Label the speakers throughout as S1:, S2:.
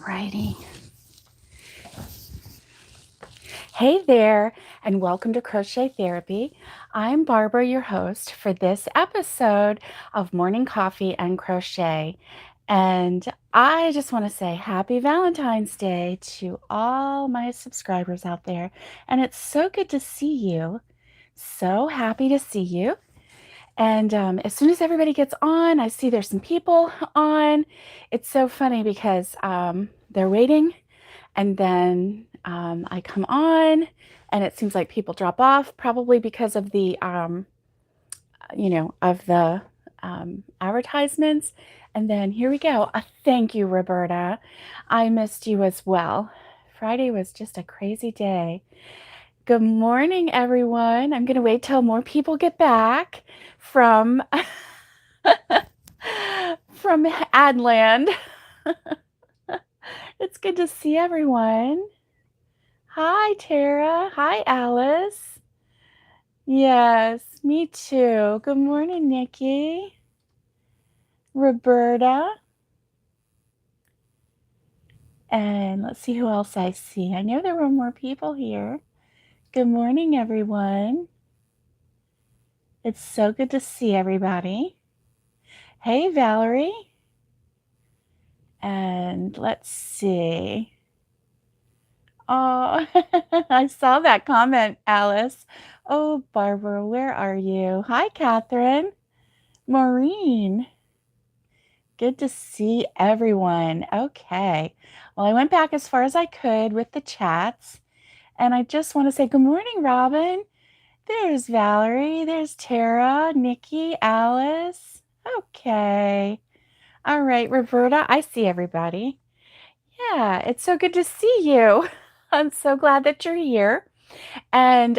S1: Alrighty. Hey there, and welcome to Crochet Therapy. I'm Barbara, your host for this episode of Morning Coffee and Crochet. And I just want to say happy Valentine's Day to all my subscribers out there. And it's so good to see you. So happy to see you. And as soon as everybody gets on, I see there's some people on. It's so funny because they're waiting. And then I come on and it seems like people drop off, probably because of the, advertisements. And then here we go. Thank you, Roberta. I missed you as well. Friday was just a crazy day. Good morning, everyone. I'm going to wait till more people get back from from Adland. It's good to see everyone. Hi, Tara. Hi, Alice. Yes, me too. Good morning, Nikki. Roberta. And let's see who else I see. I know there were more people here. Good morning, everyone. It's so good to see everybody. Hey, Valerie. And let's see. Oh, I saw that comment, Alice. Oh, Barbara, where are you? Hi, Catherine. Maureen. Good to see everyone. Okay. Well, I went back as far as I could with the chats. And I just want to say good morning, Robin. There's Valerie. There's Tara, Nikki, Alice. Okay. All right, Roberta, I see everybody. Yeah, it's so good to see you. I'm so glad that you're here. And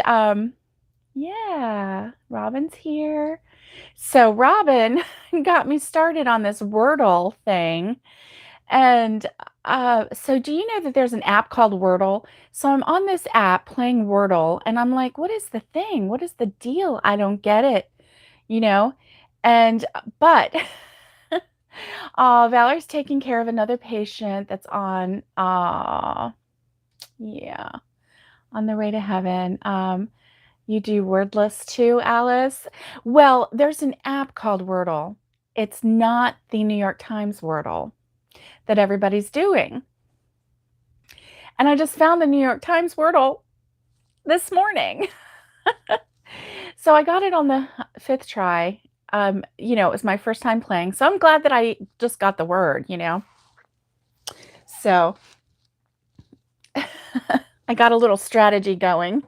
S1: yeah, Robin's here. So Robin got me started on this Wordle thing. And so do you know that there's an app called Wordle? So I'm on this app playing Wordle and I'm like, what is the thing? What is the deal? I don't get it, you know? And but Valerie's taking care of another patient that's on yeah, on their way to heaven. You do wordless too, Alice? Well, there's an app called Wordle. It's not the New York Times Wordle that everybody's doing. And I just found the New York Times Wordle this morning. So I got it on the 5th try. It was my first time playing. So I'm glad that I just got the word, So I got a little strategy going.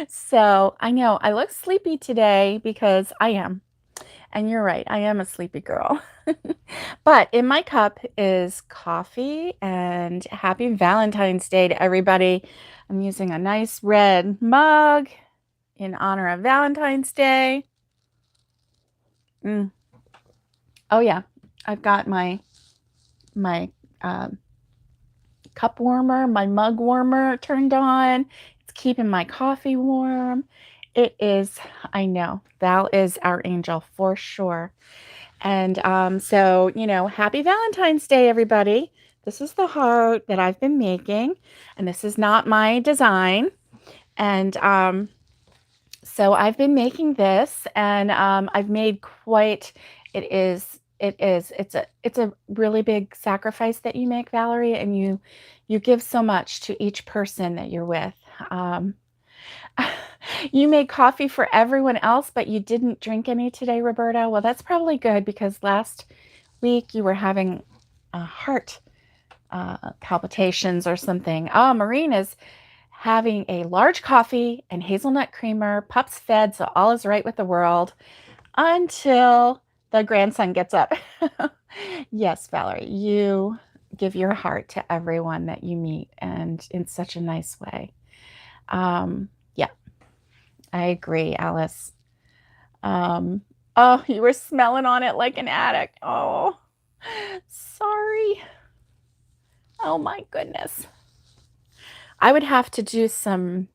S1: So I know I look sleepy today because I am. And you're right, I am a sleepy girl. But in my cup is coffee, and happy Valentine's Day to everybody. I'm using a nice red mug in honor of Valentine's Day. Oh yeah, I've got my cup warmer, my mug warmer turned on. It's keeping my coffee warm. It is, I know, Val is our angel for sure. And so, happy Valentine's Day, everybody. This is the heart that I've been making, and this is not my design. And so I've been making this, and I've made it's a really big sacrifice that you make, Valerie, and you give so much to each person that you're with. You made coffee for everyone else, but you didn't drink any today, Roberta. Well, that's probably good because last week you were having heart palpitations or something. Oh, Maureen is having a large coffee and hazelnut creamer, pups fed, so all is right with the world until the grandson gets up. Yes, Valerie, you give your heart to everyone that you meet, and in such a nice way. Yeah, I agree, Alice. Oh, you were smelling on it like an addict. Oh, sorry. Oh my goodness. I would have to do some,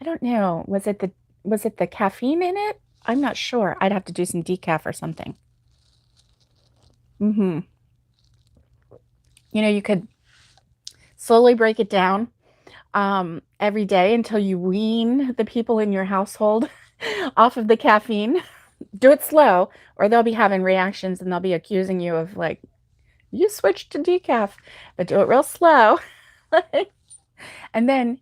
S1: I don't know, was it the caffeine in it? I'm not sure. I'd have to do some decaf or something. You could slowly break it down every day until you wean the people in your household off of the caffeine. Do it slow, or they'll be having reactions and they'll be accusing you of like, you switched to decaf, but do it real slow. And then,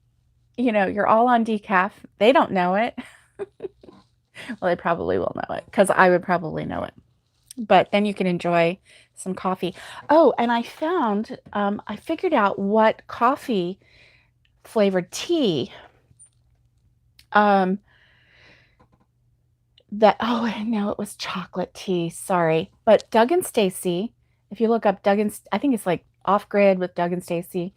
S1: you're all on decaf. They don't know it. Well, they probably will know it because I would probably know it. But then you can enjoy some coffee. Oh, and I figured out what coffee flavored tea um, oh, no, it was chocolate tea. Sorry. But Doug and Stacy, if you look up I think it's like Off Grid with Doug and Stacy,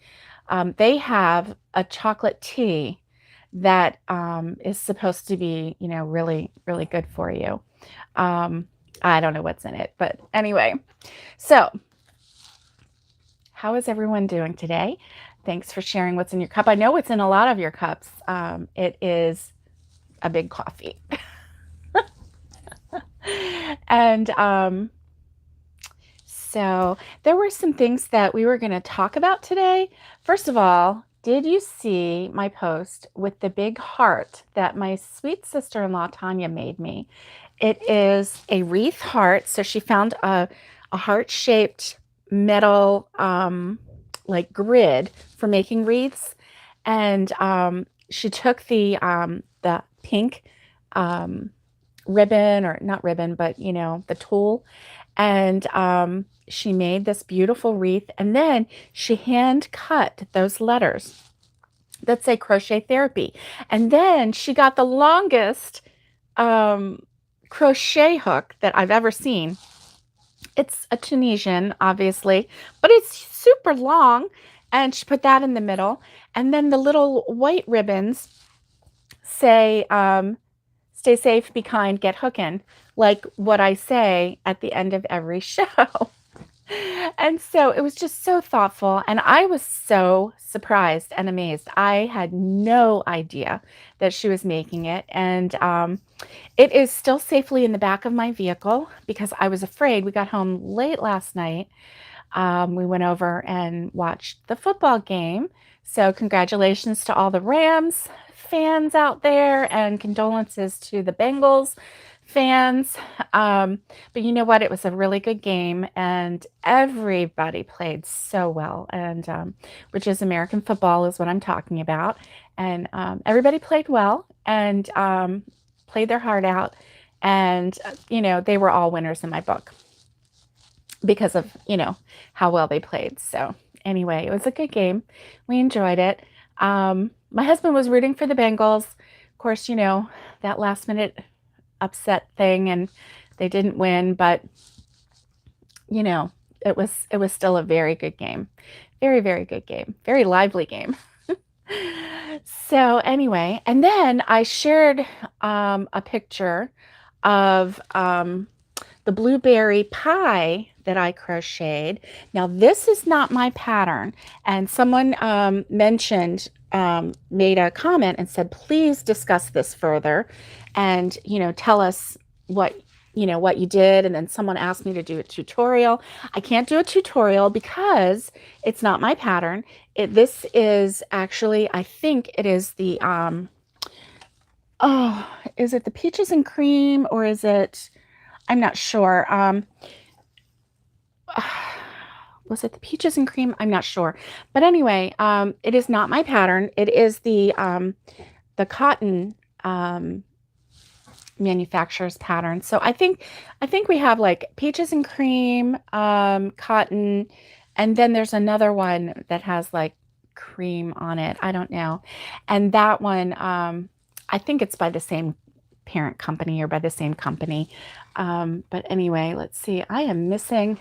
S1: they have a chocolate tea that is supposed to be, really, really good for you. I don't know what's in it, but anyway. So, how is everyone doing today? Thanks for sharing what's in your cup. I know what's in a lot of your cups. It is a big coffee. And so there were some things that we were going to talk about today. First of all, did you see my post with the big heart that my sweet sister-in-law Tanya made me? It is a wreath heart. So she found a heart-shaped metal like grid for making wreaths, and she took the pink ribbon, or not ribbon, but the tulle, and she made this beautiful wreath, and then she hand cut those letters that say Crochet Therapy, and then she got the longest crochet hook that I've ever seen. It's a Tunisian, obviously, but it's super long, and she put that in the middle, and then the little white ribbons say stay safe, be kind, get hookin', like what I say at the end of every show. And so it was just so thoughtful, and I was so surprised and amazed. I had no idea that she was making it, and it is still safely in the back of my vehicle because I was afraid. We got home late last night. We went over and watched the football game. So congratulations to all the Rams fans out there, and condolences to the Bengals fans. But you know what? It was a really good game, and everybody played so well, and which is American football is what I'm talking about. And everybody played well, and played their heart out. And, they were all winners in my book because of, how well they played. So anyway, it was a good game. We enjoyed it. My husband was rooting for the Bengals. Of course, that last minute upset thing, and they didn't win, but it was still a very good game. Very, very good game. Very lively game. So anyway, and then I shared a picture of the blueberry pie that I crocheted. Now, this is not my pattern, and someone made a comment and said, please discuss this further, and tell us what you did. And then someone asked me to do a tutorial. I can't do a tutorial because it's not my pattern. This is actually, I think it is the is it the peaches and cream, or is it, I'm not sure. Was it the peaches and cream? I'm not sure. But anyway, it is not my pattern. It is the cotton manufacturer's pattern. So I think we have like peaches and cream, cotton, and then there's another one that has like cream on it. I don't know. And that one, I think it's by the same parent company or by the same company. But anyway, let's see. I am missing.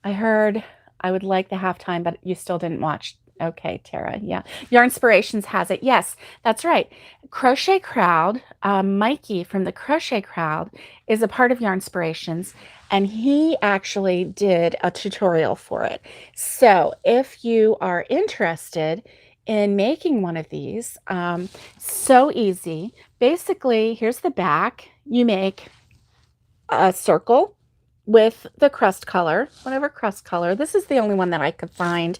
S1: I heard I would like the halftime, but you still didn't watch. Okay, Tara. Yeah. Your Inspirations has it. Yes, that's right. Crochet Crowd, Mikey from the Crochet Crowd is a part of Your Inspirations, and he actually did a tutorial for it. So if you are interested in making one of these, so easy. Basically, here's the back. You make a circle, with the crust color, whatever crust color. This is the only one that I could find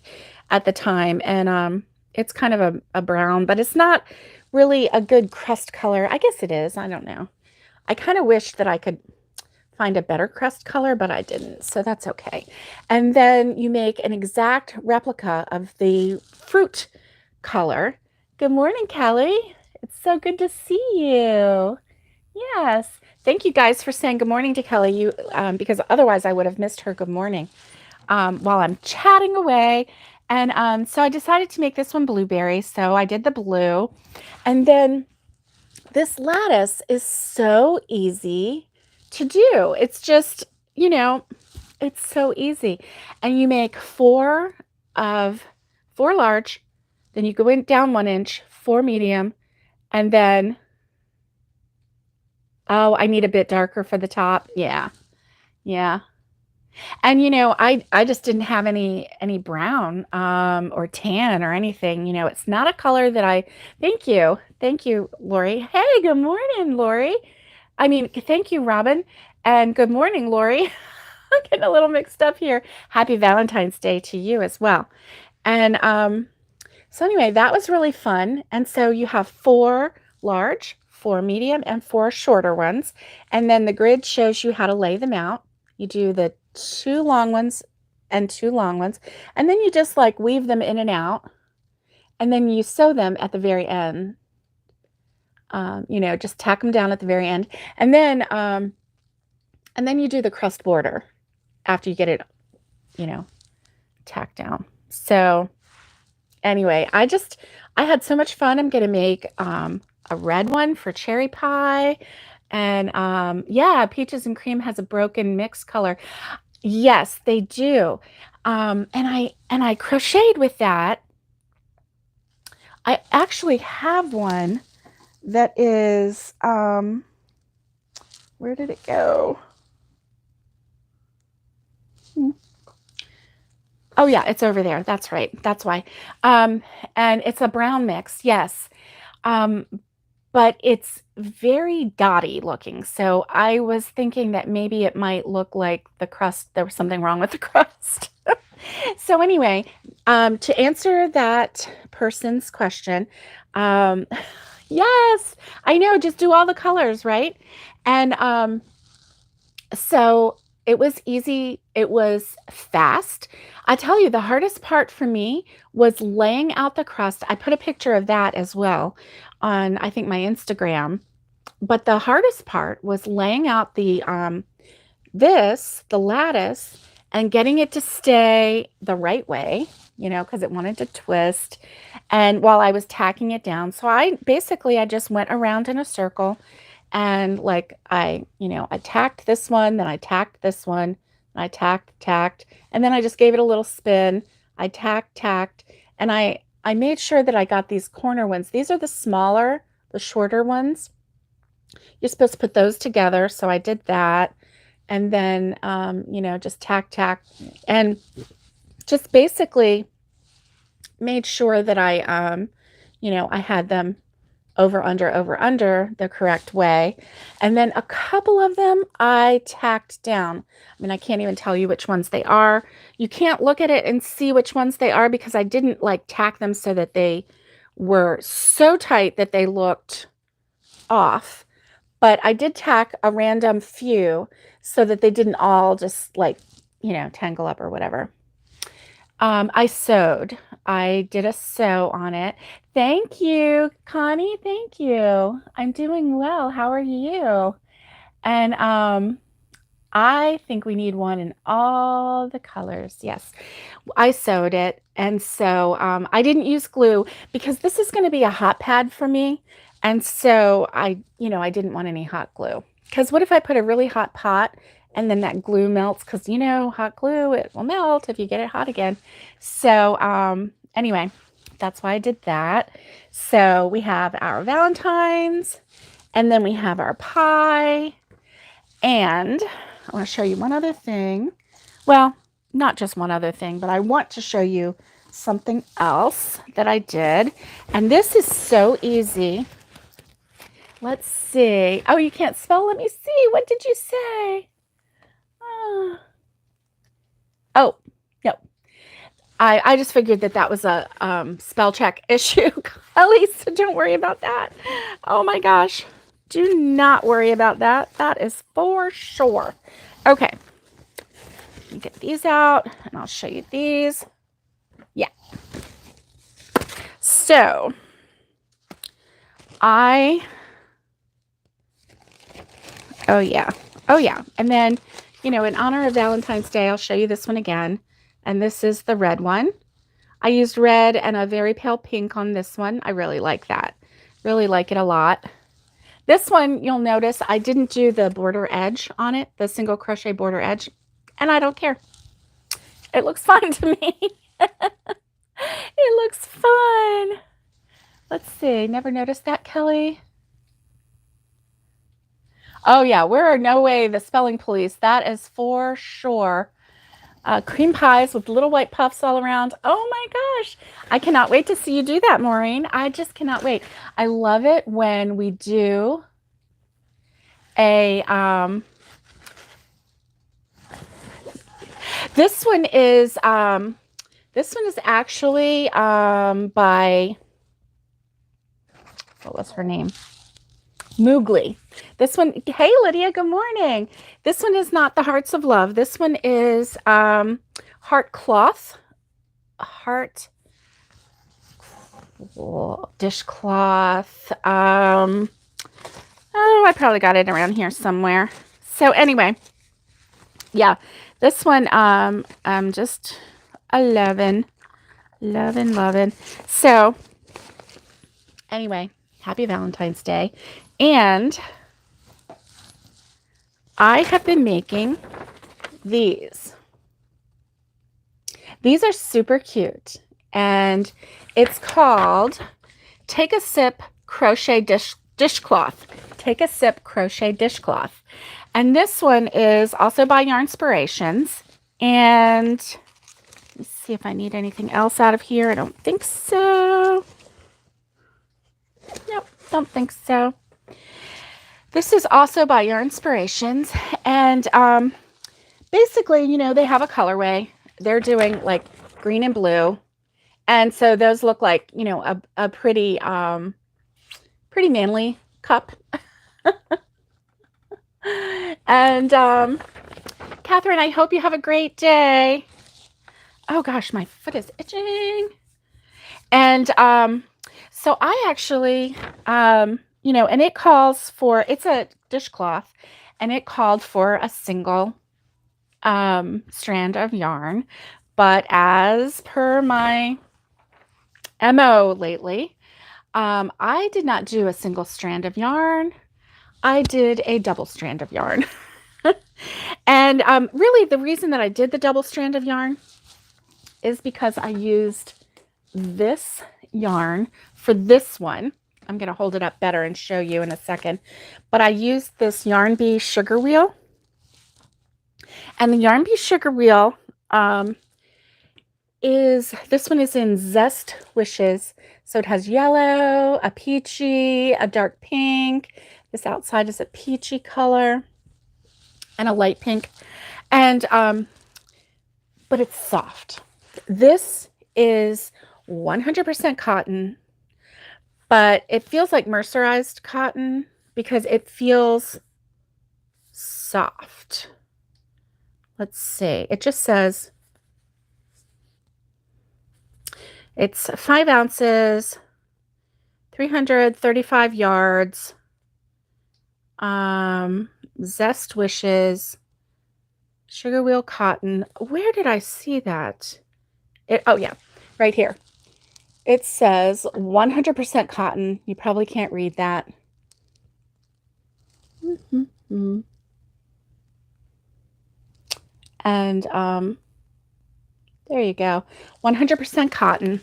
S1: at the time. And it's kind of a brown, but it's not really a good crust color. I guess it is. I don't know. I kind of wish that I could find a better crust color, but I didn't, so that's okay. And then you make an exact replica of the fruit color. Good morning, Kelly. It's so good to see you. Yes. Thank you guys for saying good morning to Kelly. Because otherwise I would have missed her good morning while I'm chatting away. And so I decided to make this one blueberry. So I did the blue. And then this lattice is so easy to do. It's just, it's so easy. And you make four large, then you go in down 1 inch, 4 medium, and then, oh, I need a bit darker for the top. Yeah. Yeah. And I just didn't have any brown or tan or anything. It's not a color that thank you. Thank you, Lori. Hey, good morning, Lori. Thank you, Robin. And good morning, Lori. I'm getting a little mixed up here. Happy Valentine's Day to you as well. And so anyway, that was really fun. And so you have 4 large, 4 medium, and 4 shorter ones. And then the grid shows you how to lay them out. You do the 2 long ones and 2 long ones. And then you just like weave them in and out. And then you sew them at the very end. Just tack them down at the very end. And then you do the crust border after you get it, tacked down. So anyway, I had so much fun. I'm going to make a red one for cherry pie. And yeah, peaches and cream has a broken mix color. Yes, they do. And I crocheted with that. I actually have one that is, where did it go? Oh yeah, it's over there. That's right. That's why. And it's a brown mix. Yes. But it's very dotty looking. So I was thinking that maybe it might look like the crust, there was something wrong with the crust. So anyway, to answer that person's question, yes, I know, just do all the colors, right? And so it was easy. It was fast. I tell you, the hardest part for me was laying out the crust. I put a picture of that as well on, I think, my Instagram. But the hardest part was laying out the lattice, and getting it to stay the right way, because it wanted to twist. And while I was tacking it down, so I just went around in a circle, and like I tacked this one, then I tacked this one, and I tacked, and then I just gave it a little spin. I tacked, and I made sure that I got these corner ones. These are the smaller, the shorter ones. You're supposed to put those together. So I did that. And then, just tack, and just basically made sure that I had them over, under the correct way. And then a couple of them I tacked down. I can't even tell you which ones they are. You can't look at it and see which ones they are because I didn't like tack them so that they were so tight that they looked off. But I did tack a random few so that they didn't all just like, tangle up or whatever. I sewed. I did a sew on it. Thank you, Connie. Thank you. I'm doing well. How are you? And I think we need one in all the colors. Yes, I sewed it. And so I didn't use glue because this is going to be a hot pad for me. And so I didn't want any hot glue. Because what if I put a really hot pot and then that glue melts? Because, hot glue, it will melt if you get it hot again. So anyway, that's why I did that. So we have our Valentines, and then we have our pie. And I want to show you one other thing. Well, not just one other thing, but I want to show you something else that I did. And this is so easy. Let's see. Oh, you can't spell? Let me see. What did you say? Oh, no. I just figured that was a spell check issue, Ellie, so don't worry about that. Oh my gosh. Do not worry about that. That is for sure. Okay. Let me get these out, and I'll show you these. Yeah. So, oh yeah. Oh yeah. And then, in honor of Valentine's Day, I'll show you this one again. And this is the red one. I used red and a very pale pink on this one. I really like that. Really like it a lot. This one, you'll notice I didn't do the border edge on it, the single crochet border edge, and I don't care. It looks fun to me. It looks fun. Let's see. Never noticed that, Kelly? Oh, yeah. We're no way the spelling police. That is for sure. Cream pies with little white puffs all around. Oh my gosh. I cannot wait to see you do that, Maureen. I just cannot wait. I love it when we do a, this one is actually, by, what was her name? Moogly. This one, hey Lydia, good morning. This one is not the Hearts of Love. This one is heart cloth, heart dishcloth. Oh, I probably got it around here somewhere. So anyway, yeah, this one I'm just loving. So anyway, happy Valentine's Day. And I have been making these. These are super cute. And it's called Take a Sip Crochet Dishcloth. Take a Sip Crochet Dishcloth. And this one is also by Yarnspirations. And let's see if I need anything else out of here. I don't think so. Nope, don't think so. This is also by Yarnspirations, and basically, they have a colorway. They're doing like green and blue, and so those look like, a pretty manly cup. And Catherine, I hope you have a great day. Oh gosh, my foot is itching. And so I actually, and it calls for, it's a dishcloth, and it called for a single strand of yarn. But as per my MO lately, I did not do a single strand of yarn. I did a double strand of yarn. And really the reason that I did the double strand of yarn is because I used this yarn for this one. I'm going to hold it up better and show you in a second. But I used this Yarn Bee sugar wheel. And the Yarn Bee sugar wheel this one is in Zest Wishes. So it has yellow, a peachy, a dark pink. This outside is a peachy color and a light pink. And, but it's soft. This is 100% cotton, but it feels like mercerized cotton because it feels soft. Let's see. It just says it's 5 ounces, 335 yards, Zest Wishes, sugar wheel cotton. Where did I see that? Oh yeah, right here. It says 100% cotton. You probably can't read that. And there you go. 100% cotton.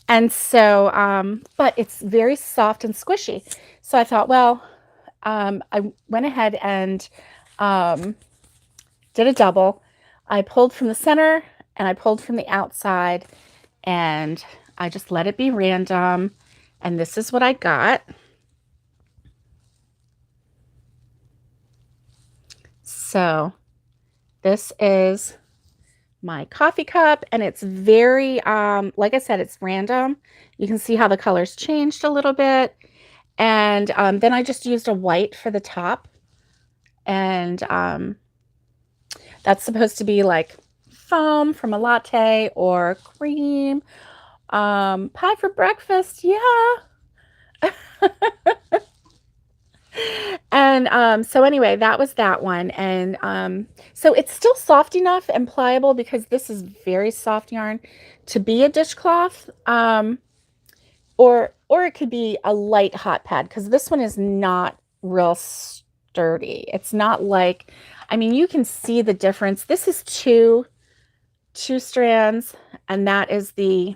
S1: And so, but it's very soft and squishy. So I thought, well, I went ahead and did a double. I pulled from the center and I pulled from the outside, and I just let it be random. And this is what I got. So This is my coffee cup, and it's very, like I said, it's random. You can see how the colors changed a little bit. And then I just used a white for the top. And that's supposed to be like foam from a latte or cream. Pie for breakfast, yeah. And so anyway, that was that one. And so it's still soft enough and pliable because this is very soft yarn to be a dishcloth. Or it could be a light hot pad because this one is not real sturdy. It's not like, I mean, you can see the difference. This is two strands, and that is the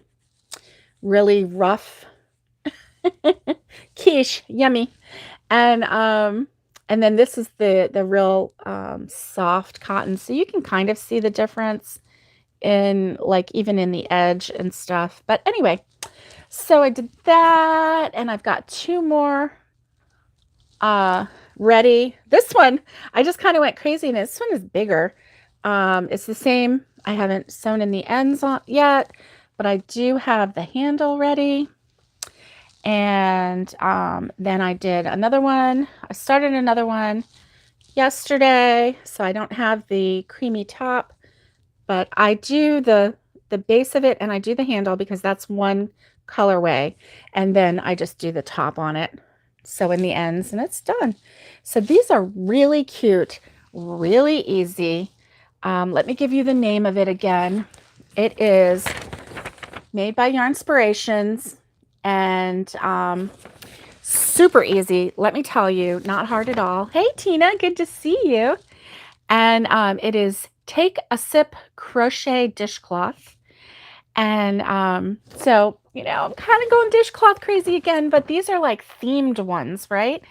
S1: really rough quiche, yummy. And then this is the real soft cotton. So you can kind of see the difference in like even in the edge and stuff. But anyway, so I did that, and I've got two more ready. This one, I just kind of went crazy, and this one is bigger. It's the same. I haven't sewn in the ends on yet, but I do have the handle ready. And then I did another one. I started another one yesterday, so I don't have the creamy top, but I do the base of it, and I do the handle because that's one colorway, and then I just do the top on it, sew in the ends, and it's done. So these are really cute, really easy. Let me give you the name of it again. It is made by Yarnspirations, and super easy. Let me tell you, not hard at all. Hey, Tina, good to see you. And it is Take a Sip Crochet Dishcloth. And so, you know, I'm kind of going dishcloth crazy again, but these are like themed ones, right?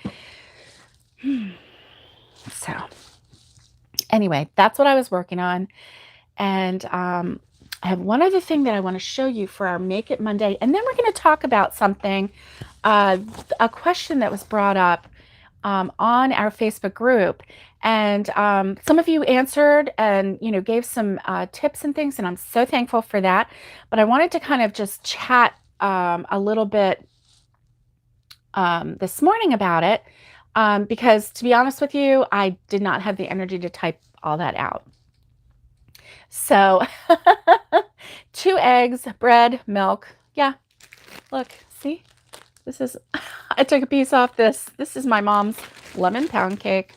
S1: So anyway, that's what I was working on. And I have one other thing that I want to show you for our Make It Monday. And then we're going to talk about something, a question that was brought up on our Facebook group. And some of you answered and, you know, gave some tips and things. And I'm so thankful for that. But I wanted to kind of just chat a little bit this morning about it. Because to be honest with you, I did not have the energy to type all that out. So 2 eggs, bread, milk. Yeah, look, see, this is, I took a piece off this. This is my mom's lemon pound cake.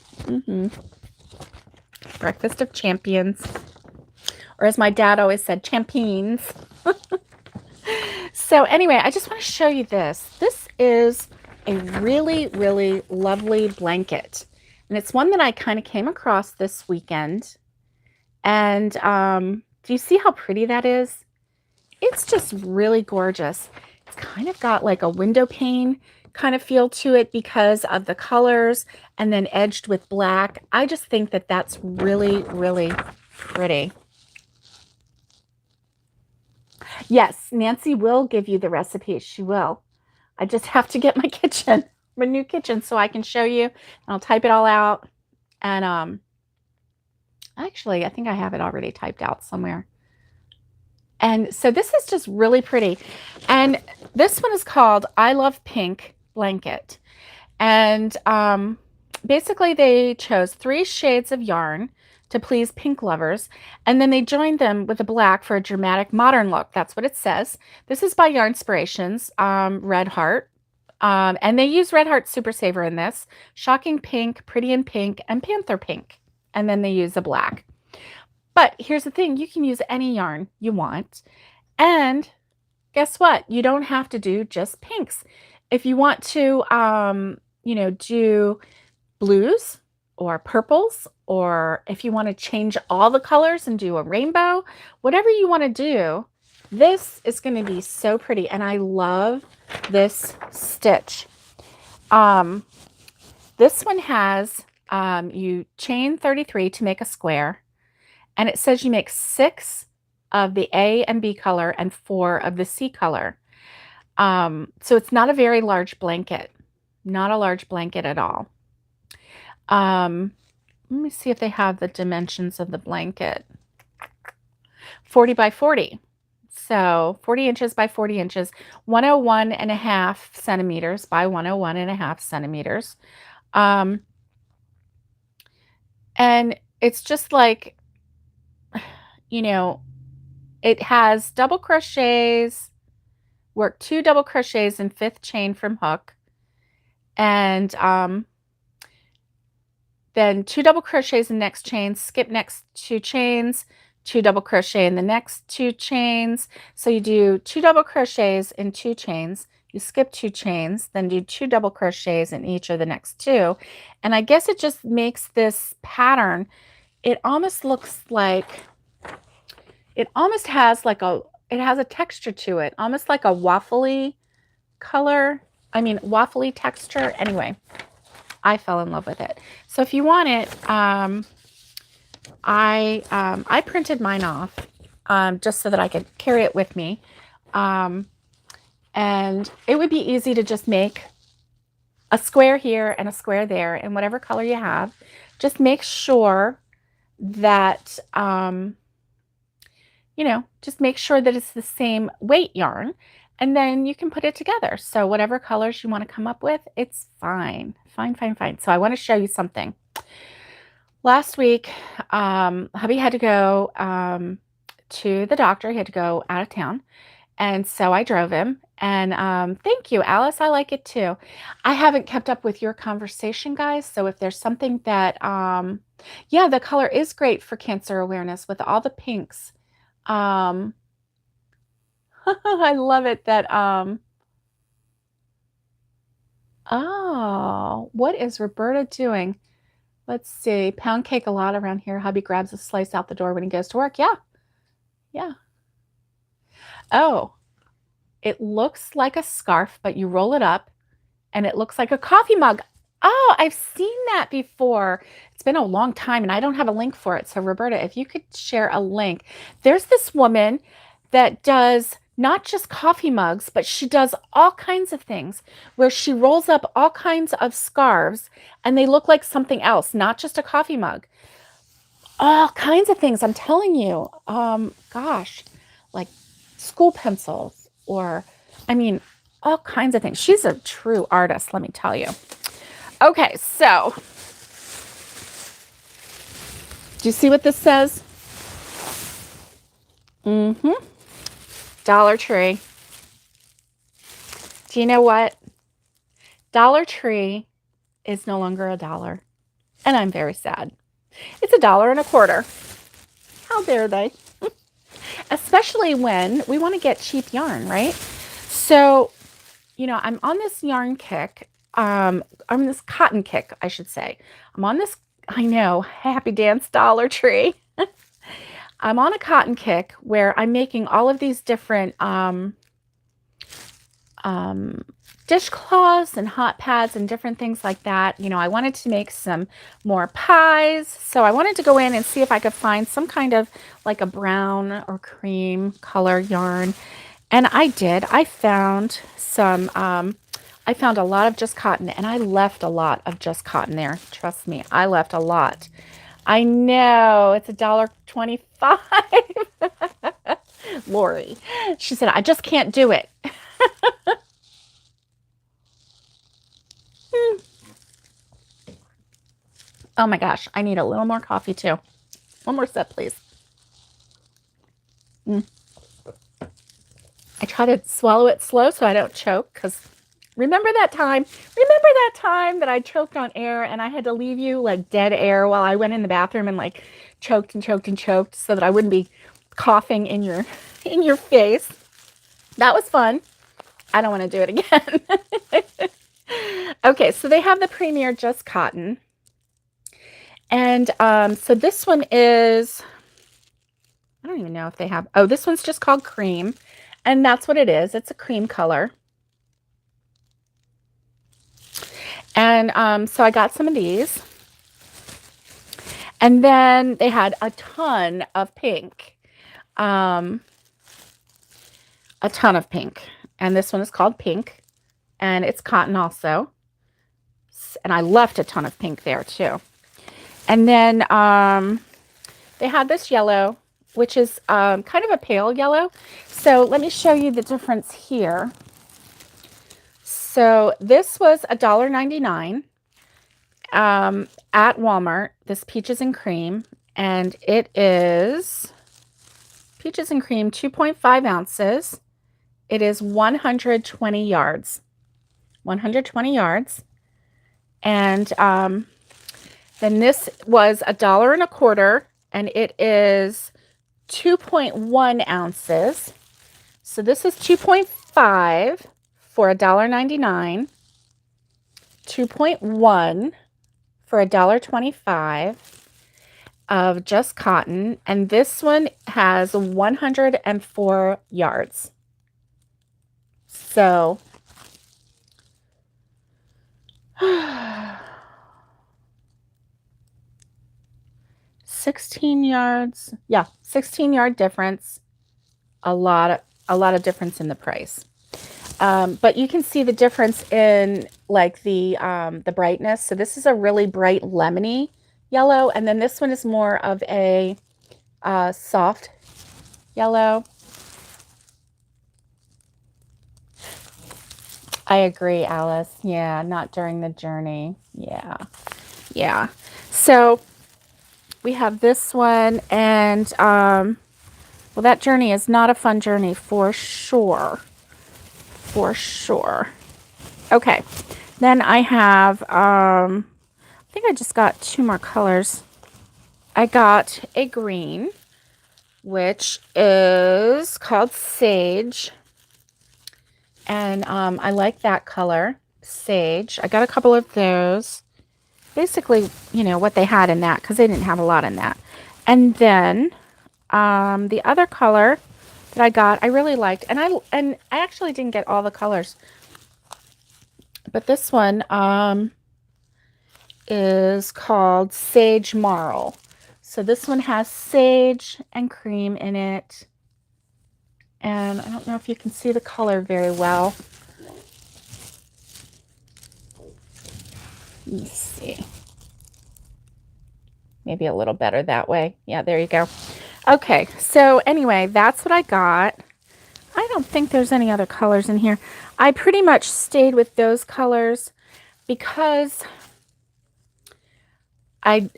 S1: Breakfast of champions. Or as my dad always said, champions. So anyway, I just want to show you this. This is a really, really lovely blanket. And it's one that I kind of came across this weekend. And do you see how pretty that is? It's just really gorgeous. It's kind of got like a window pane kind of feel to it because of the colors, and then edged with black. I just think that that's really, really pretty. Yes, Nancy will give you the recipe. She will. I just have to get my kitchen, my new kitchen, so I can show you. And I'll type it all out. And actually, I think I have it already typed out somewhere. And so this is just really pretty. And this one is called I Love Pink Blanket. And basically they chose 3 shades of yarn to please pink lovers. And then they joined them with a black for a dramatic modern look. That's what it says. This is by Yarnspirations, Red Heart. And they use Red Heart Super Saver in this. Shocking Pink, Pretty in Pink, and Panther Pink. And then they use a black. But here's the thing, you can use any yarn you want. And guess what? You don't have to do just pinks. If you want to, you know, do blues or purples, or if you want to change all the colors and do a rainbow, whatever you want to do, this is going to be so pretty. And I love this stitch. This one has, you chain 33 to make a square. And it says you make 6 of the A and B color and 4 of the C color. So it's not a very large blanket, not a large blanket at all. Let me see if they have the dimensions of the blanket. 40 by 40. So 40 inches by 40 inches, 101 and a half centimeters by 101 and a half centimeters. Um, and it's just like, you know, it has double crochets, work 2 double crochets in 5th chain from hook, and then 2 double crochets in next chain, skip next 2 chains, 2 double crochet in the next 2 chains. So you do 2 double crochets in 2 chains, you skip 2 chains, then do 2 double crochets in each of the next 2. And I guess it just makes this pattern, it almost looks like, it almost has like it has a texture to it, almost like a waffly color. I mean, waffly texture. Anyway, I fell in love with it. So if you want it, I printed mine off just so that I could carry it with me. And it would be easy to just make a square here and a square there in whatever color you have. Just make sure that, just make sure that it's the same weight yarn, and then you can put it together. So whatever colors you want to come up with, it's fine. Fine, fine, fine. So I want to show you something. Last week, hubby had to go to the doctor. He had to go out of town. And so I drove him. And thank you, Alice. I like it too. I haven't kept up with your conversation, guys. So if there's something that, yeah, the color is great for cancer awareness with all the pinks. I love it that, oh, what is Roberta doing? Let's see. Pound cake a lot around here. Hubby grabs a slice out the door when he goes to work. Yeah. Yeah. Oh, it looks like a scarf, but you roll it up and it looks like a coffee mug. Oh, I've seen that before. It's been a long time and I don't have a link for it. So Roberta, if you could share a link. There's this woman that does not just coffee mugs, but she does all kinds of things where she rolls up all kinds of scarves and they look like something else, not just a coffee mug. All kinds of things, I'm telling you. Gosh, like school pencils or, I mean, all kinds of things. She's a true artist, let me tell you. Okay, so do you see what this says? Dollar Tree. Do you know what? Dollar Tree is no longer a dollar, and I'm very sad. It's $1.25. How dare they? Especially when we want to get cheap yarn, right? So, I'm on this yarn kick. I'm on this cotton kick, I should say. I'm on this, I know, happy dance Dollar Tree. I'm on a cotton kick where I'm making all of these different dishcloths and hot pads and different things like that. I wanted to make some more pies. So I wanted to go in and see if I could find some kind of like a brown or cream color yarn. And I did. I found some, I found a lot of just cotton, and I left a lot of just cotton there. Trust me, I left a lot. I know, it's $1.25. Lori, she said, I just can't do it. Oh my gosh, I need a little more coffee too. One more sip, please. I try to swallow it slow so I don't choke, because remember that time that I choked on air and I had to leave you like dead air while I went in the bathroom and like choked and choked and choked so that I wouldn't be coughing in your face. That was fun. I don't want to do it again. Okay, so they have the Premier Just Cotton. And so this one is, I don't even know if they have, oh, this one's just called Cream. And that's what it is. It's a cream color. And so I got some of these. And then they had a ton of pink. A ton of pink. And this one is called Pink. And it's cotton also. And I left a ton of pink there too. And then they had this yellow, which is kind of a pale yellow. So let me show you the difference here. So this was $1.99 at Walmart, this Peaches and Cream. And it is Peaches and Cream, 2.5 ounces. It is 120 yards. 120 yards. And then this was $1.25, and it is 2.1 ounces. So this is 2.5 for $1.99, 2.1 for $1.25 of just cotton, and this one has 104 yards. So 16 yards. Yeah, 16-yard difference. A lot of difference in the price. But you can see the difference in like the brightness. So this is a really bright lemony yellow, and then this one is more of a soft yellow. I agree, Alice. Yeah, not during the journey. Yeah. Yeah. So we have this one, and well, that journey is not a fun journey for sure. For sure. Okay. Then I have I think I just got 2 more colors. I got a green, which is called Sage. And I like that color, Sage. I got a couple of those. Basically, you know, what they had in that, because they didn't have a lot in that. And then the other color that I got, I really liked. And I actually didn't get all the colors. But this one is called Sage Marl. So this one has sage and cream in it. And I don't know if you can see the color very well. Let me see. Maybe a little better that way. Yeah, there you go. Okay, so anyway, that's what I got. I don't think there's any other colors in here. I pretty much stayed with those colors because I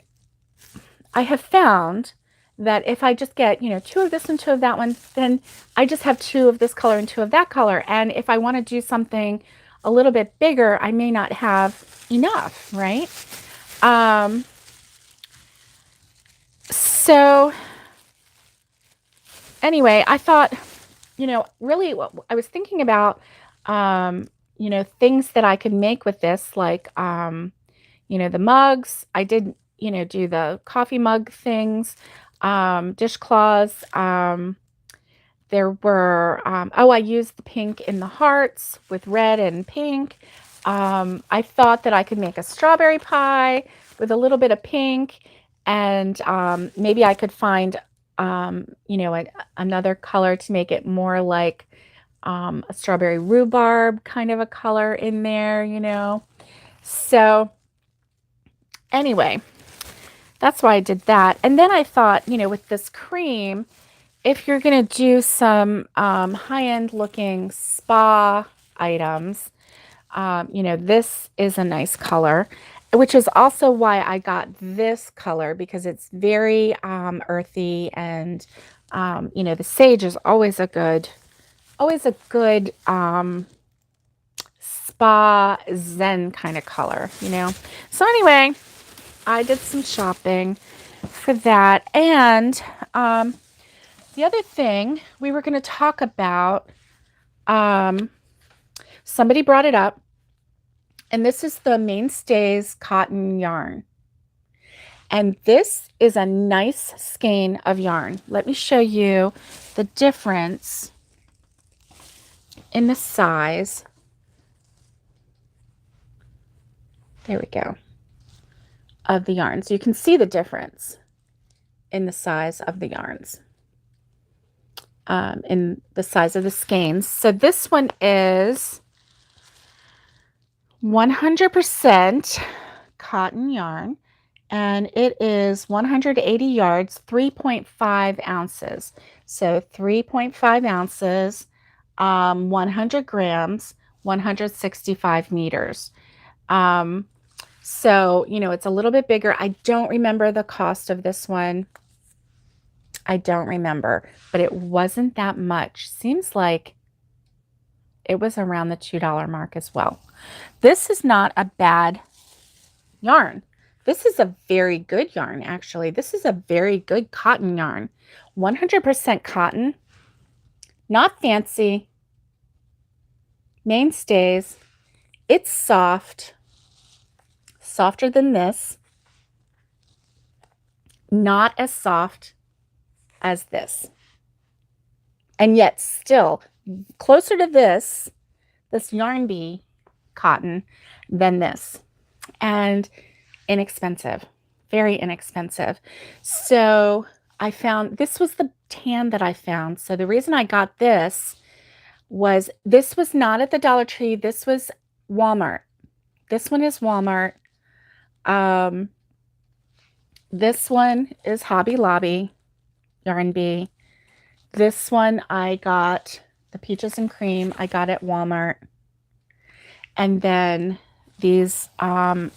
S1: have found that if I just get, you know, 2 of this and 2 of that one, then I just have 2 of this color and 2 of that color. And if I want to do something a little bit bigger, I may not have enough, right? So anyway, I thought, you know, really what I was thinking about, you know, things that I could make with this, like, you know, the mugs. I did, you know, do the coffee mug things, dishcloths. There were, oh, I used the pink in the hearts with red and pink. I thought that I could make a strawberry pie with a little bit of pink, and maybe I could find, you know, another color to make it more like a strawberry rhubarb kind of a color in there, you know. So anyway, that's why I did that. And then I thought, you know, with this cream, if you're going to do some high-end looking spa items, you know, this is a nice color, which is also why I got this color, because it's very earthy, and, you know, the sage is always a good spa zen kind of color, you know. So anyway, I did some shopping for that. And the other thing we were going to talk about, somebody brought it up, and this is the Mainstays cotton yarn. And this is a nice skein of yarn. Let me show you the difference in the size. There we go. Of the yarns. You can see the difference in the size of the yarns. In the size of the skeins. So this one is 100% cotton yarn, and it is 180 yards, 3.5 ounces. So 3.5 ounces, 100 grams, 165 meters. So, it's a little bit bigger. I don't remember the cost of this one. I don't remember, but it wasn't that much. Seems like it was around the $2 mark as well. This is not a bad yarn. This is a very good yarn, actually. This is a very good cotton yarn. 100% cotton, not fancy, mainstays. It's soft, softer than this, not as soft as this. And yet still closer to this Yarn Bee cotton than this. And inexpensive, very inexpensive. So I found, this was the tan that I found. So the reason I got this was not at the Dollar Tree. This was Walmart. This one is Walmart. This one is Hobby Lobby, Yarn Bee. This one I got, the peaches and cream, I got at Walmart. And then these are,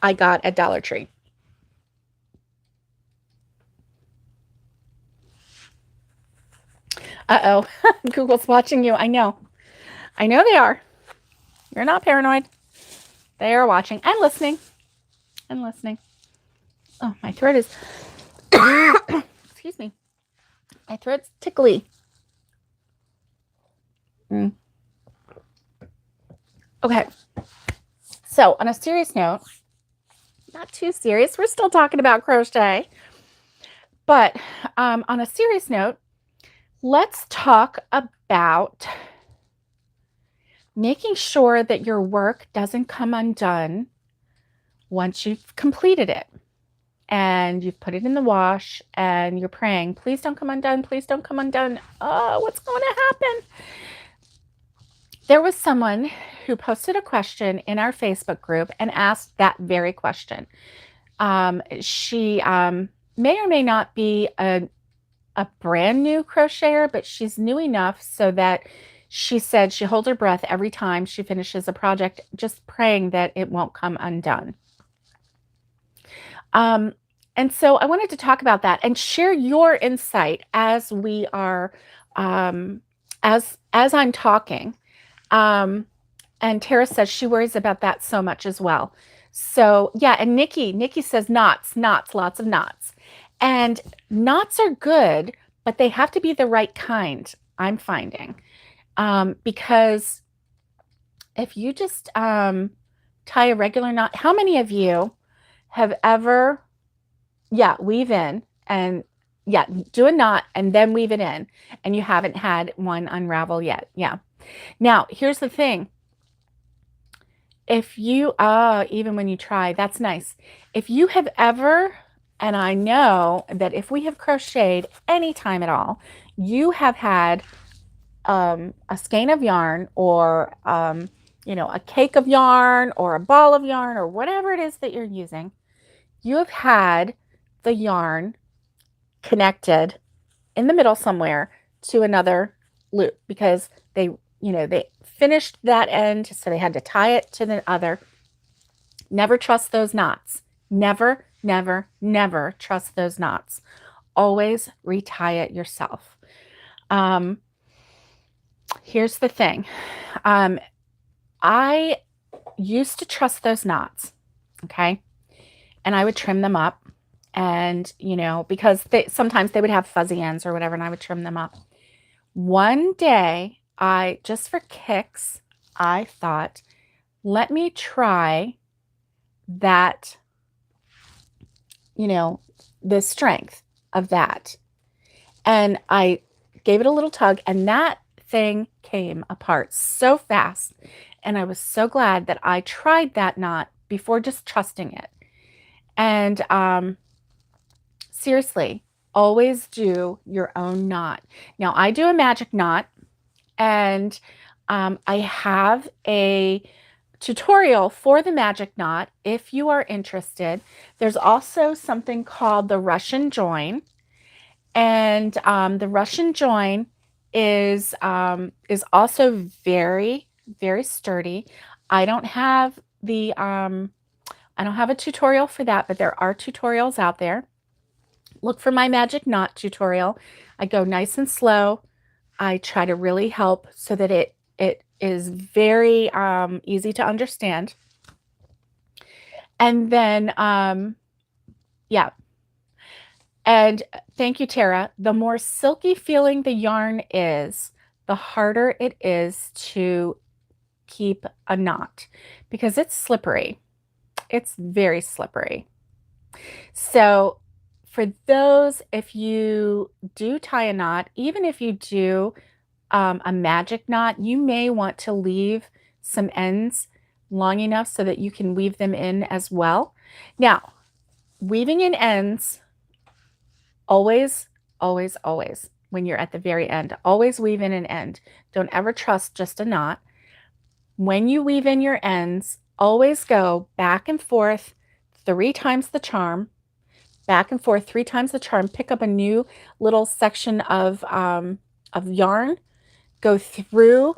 S1: I got at Dollar Tree. Uh-oh, Google's watching you. I know they are. You're not paranoid. They are watching and listening. Oh, my throat is, excuse me. My throat's tickly. Okay. So on a serious note, not too serious, we're still talking about crochet, but on a serious note, let's talk about making sure that your work doesn't come undone once you've completed it and you've put it in the wash and you're praying, please don't come undone, please don't come undone. Oh, what's going to happen? There was someone who posted a question in our Facebook group and asked that very question. She may or may not be a brand new crocheter, but she's new enough so that she said she holds her breath every time she finishes a project, just praying that it won't come undone. And so I wanted to talk about that and share your insight as we are, as I'm talking. And Tara says she worries about that so much as well. So yeah, and Nikki says knots, lots of knots. And knots are good, but they have to be the right kind, I'm finding. Because if you just tie a regular knot, how many of you have ever, weave in and do a knot and then weave it in and you haven't had one unravel yet? Yeah. Now, here's the thing. If you, even when you try, that's nice. If you have ever, and I know that if we have crocheted any time at all, you have had a skein of yarn or, a cake of yarn or a ball of yarn or whatever it is that you're using, you have had the yarn connected in the middle somewhere to another loop because they finished that end, so they had to tie it to the other. Never trust those knots. Never, never, never trust those knots. Always retie it yourself. Here's the thing. I used to trust those knots, okay? And I would trim them up and, because sometimes they would have fuzzy ends or whatever, and I would trim them up. One day, just for kicks, I thought, let me try that, the strength of that. And I gave it a little tug and that thing came apart so fast. And I was so glad that I tried that knot before just trusting it. And seriously, always do your own knot. Now, I do a magic knot, and I have a tutorial for the magic knot if you are interested. There's also something called the Russian join, and the Russian join is also very, very sturdy. I don't have a tutorial for that, but there are tutorials out there. Look for my magic knot tutorial. I go nice and slow. I try to really help so that it is very easy to understand. And then, yeah. And thank you, Tara. The more silky feeling the yarn is, the harder it is to keep a knot because it's slippery. It's very slippery. So for those, if you do tie a knot, even if you do a magic knot, you may want to leave some ends long enough so that you can weave them in as well. Now, weaving in ends, always, always, always, when you're at the very end, always weave in an end. Don't ever trust just a knot. When you weave in your ends, always go back and forth 3 times the charm, back and forth 3 times the charm. Pick up a new little section of yarn, go through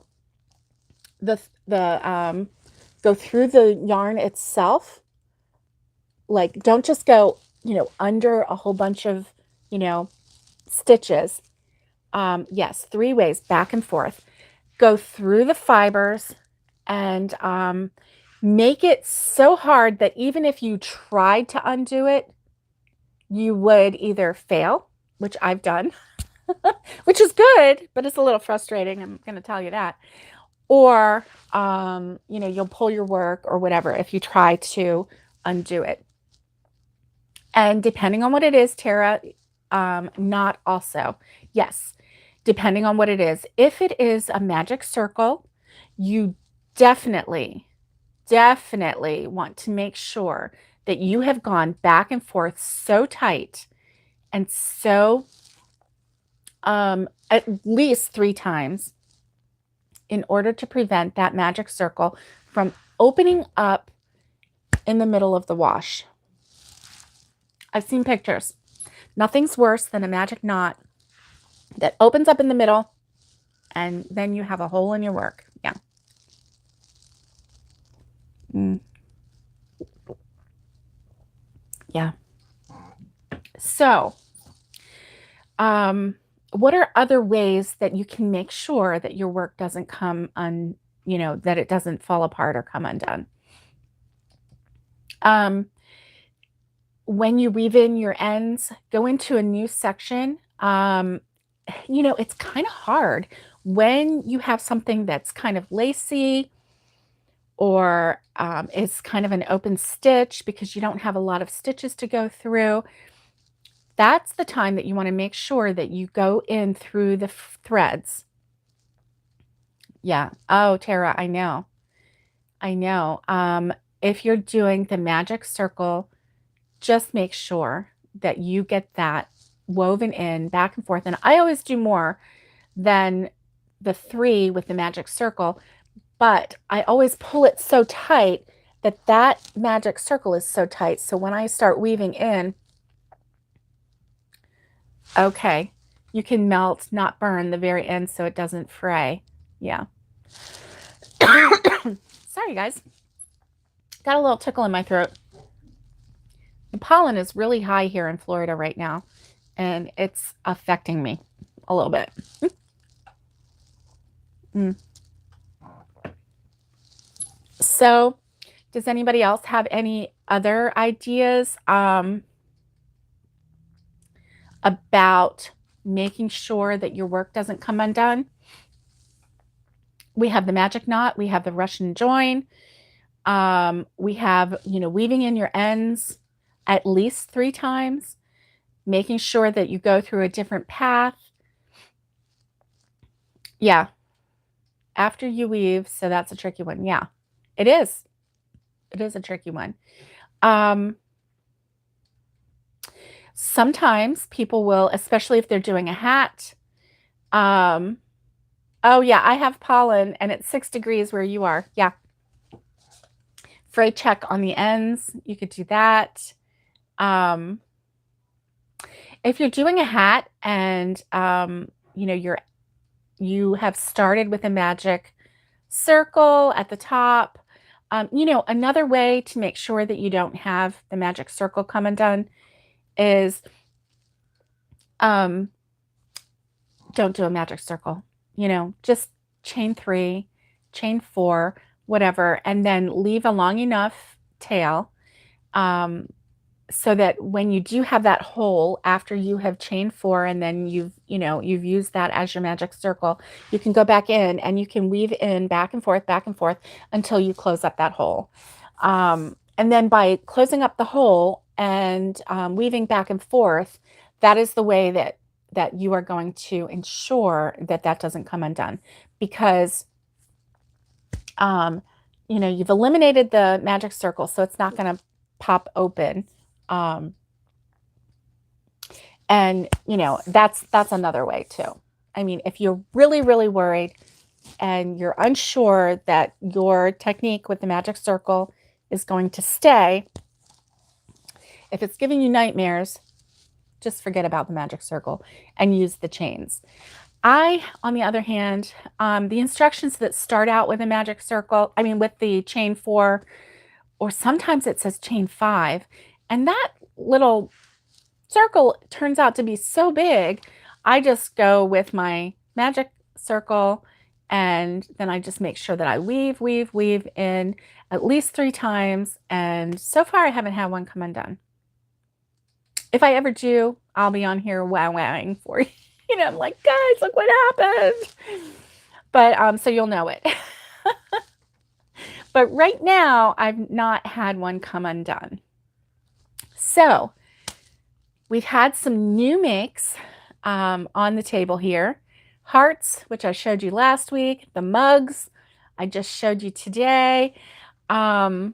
S1: the yarn itself. Like, don't just go, under a whole bunch of, stitches. Yes, 3 ways, back and forth. Go through the fibers and make it so hard that even if you tried to undo it, you would either fail, which I've done, which is good, but it's a little frustrating. I'm going to tell you that. Or, you'll pull your work or whatever if you try to undo it. And depending on what it is, Tara, knot also. Yes, depending on what it is. If it is a magic circle, you definitely want to make sure that you have gone back and forth so tight and so at least 3 times in order to prevent that magic circle from opening up in the middle of the wash. I've seen pictures. Nothing's worse than a magic knot that opens up in the middle and then you have a hole in your work. Yeah. Yeah. So, what are other ways that you can make sure that your work doesn't come that it doesn't fall apart or come undone? When you weave in your ends, go into a new section. It's kind of hard when you have something that's kind of lacy or is kind of an open stitch because you don't have a lot of stitches to go through. That's the time that you want to make sure that you go in through the threads. Yeah. Oh, Tara, I know. If you're doing the magic circle, just make sure that you get that woven in back and forth. And I always do more than the 3 with the magic circle, but I always pull it so tight that magic circle is so tight. So when I start weaving in, okay, you can melt, not burn the very end so it doesn't fray. Yeah. Sorry, guys. Got a little tickle in my throat. The pollen is really high here in Florida right now, and it's affecting me a little bit. So, does anybody else have any other ideas about making sure that your work doesn't come undone? We have the magic knot, we have the Russian join, we have, weaving in your ends at least 3 times, making sure that you go through a different path. Yeah. After you weave, so that's a tricky one. Yeah, it is. It is a tricky one. Sometimes people will, especially if they're doing a hat. Oh yeah, I have pollen and it's 6 degrees where you are. Yeah. fray check on the ends, you could do that. If you're doing a hat and you have started with a magic circle at the top, another way to make sure that you don't have the magic circle come undone is don't do a magic circle. Just chain 3, chain 4, whatever, and then leave a long enough tail so that when you do have that hole after you have chained 4 and then you've used that as your magic circle, you can go back in and you can weave in back and forth until you close up that hole. And then by closing up the hole and weaving back and forth, that is the way that you are going to ensure that doesn't come undone, because you've eliminated the magic circle, so it's not going to pop open. And that's another way too. I mean, if you're really, really worried and you're unsure that your technique with the magic circle is going to stay, if it's giving you nightmares, just forget about the magic circle and use the chains. On the other hand, the instructions that start out with a magic circle, with the chain 4, or sometimes it says chain 5, and that little circle turns out to be so big, I just go with my magic circle and then I just make sure that I weave in at least 3 times, and so far I haven't had one come undone. If I ever do, I'll be on here wowing for you. I'm like, guys, look what happened. But so you'll know it. But right now, I've not had one come undone. So we've had some new makes on the table here. Hearts, which I showed you last week. The mugs, I just showed you today. There's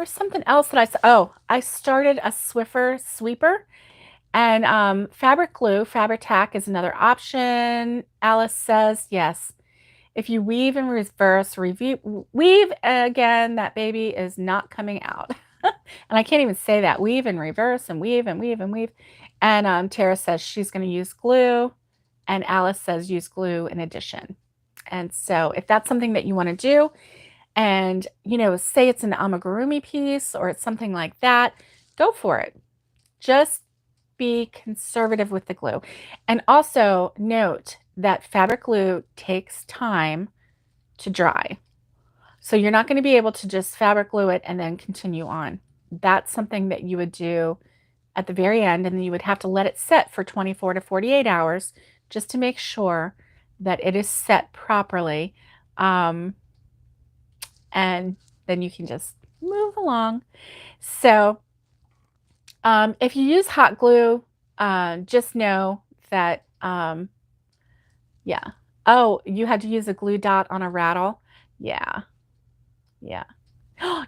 S1: something else that I started a Swiffer sweeper. And fabric glue, fabric tack is another option. Alice says, yes. If you weave in reverse, weave again, that baby is not coming out. And I can't even say that. Weave in reverse and weave and weave and weave. And Tara says she's going to use glue. And Alice says use glue in addition. And so if that's something that you want to do, and, say it's an amigurumi piece or it's something like that, go for it. Just be conservative with the glue. And also note that fabric glue takes time to dry. So you're not going to be able to just fabric glue it and then continue on. That's something that you would do at the very end, and then you would have to let it set for 24 to 48 hours just to make sure that it is set properly. And then you can just move along. So if you use hot glue, just know that, yeah. Oh, you had to use a glue dot on a rattle? Yeah. Yeah.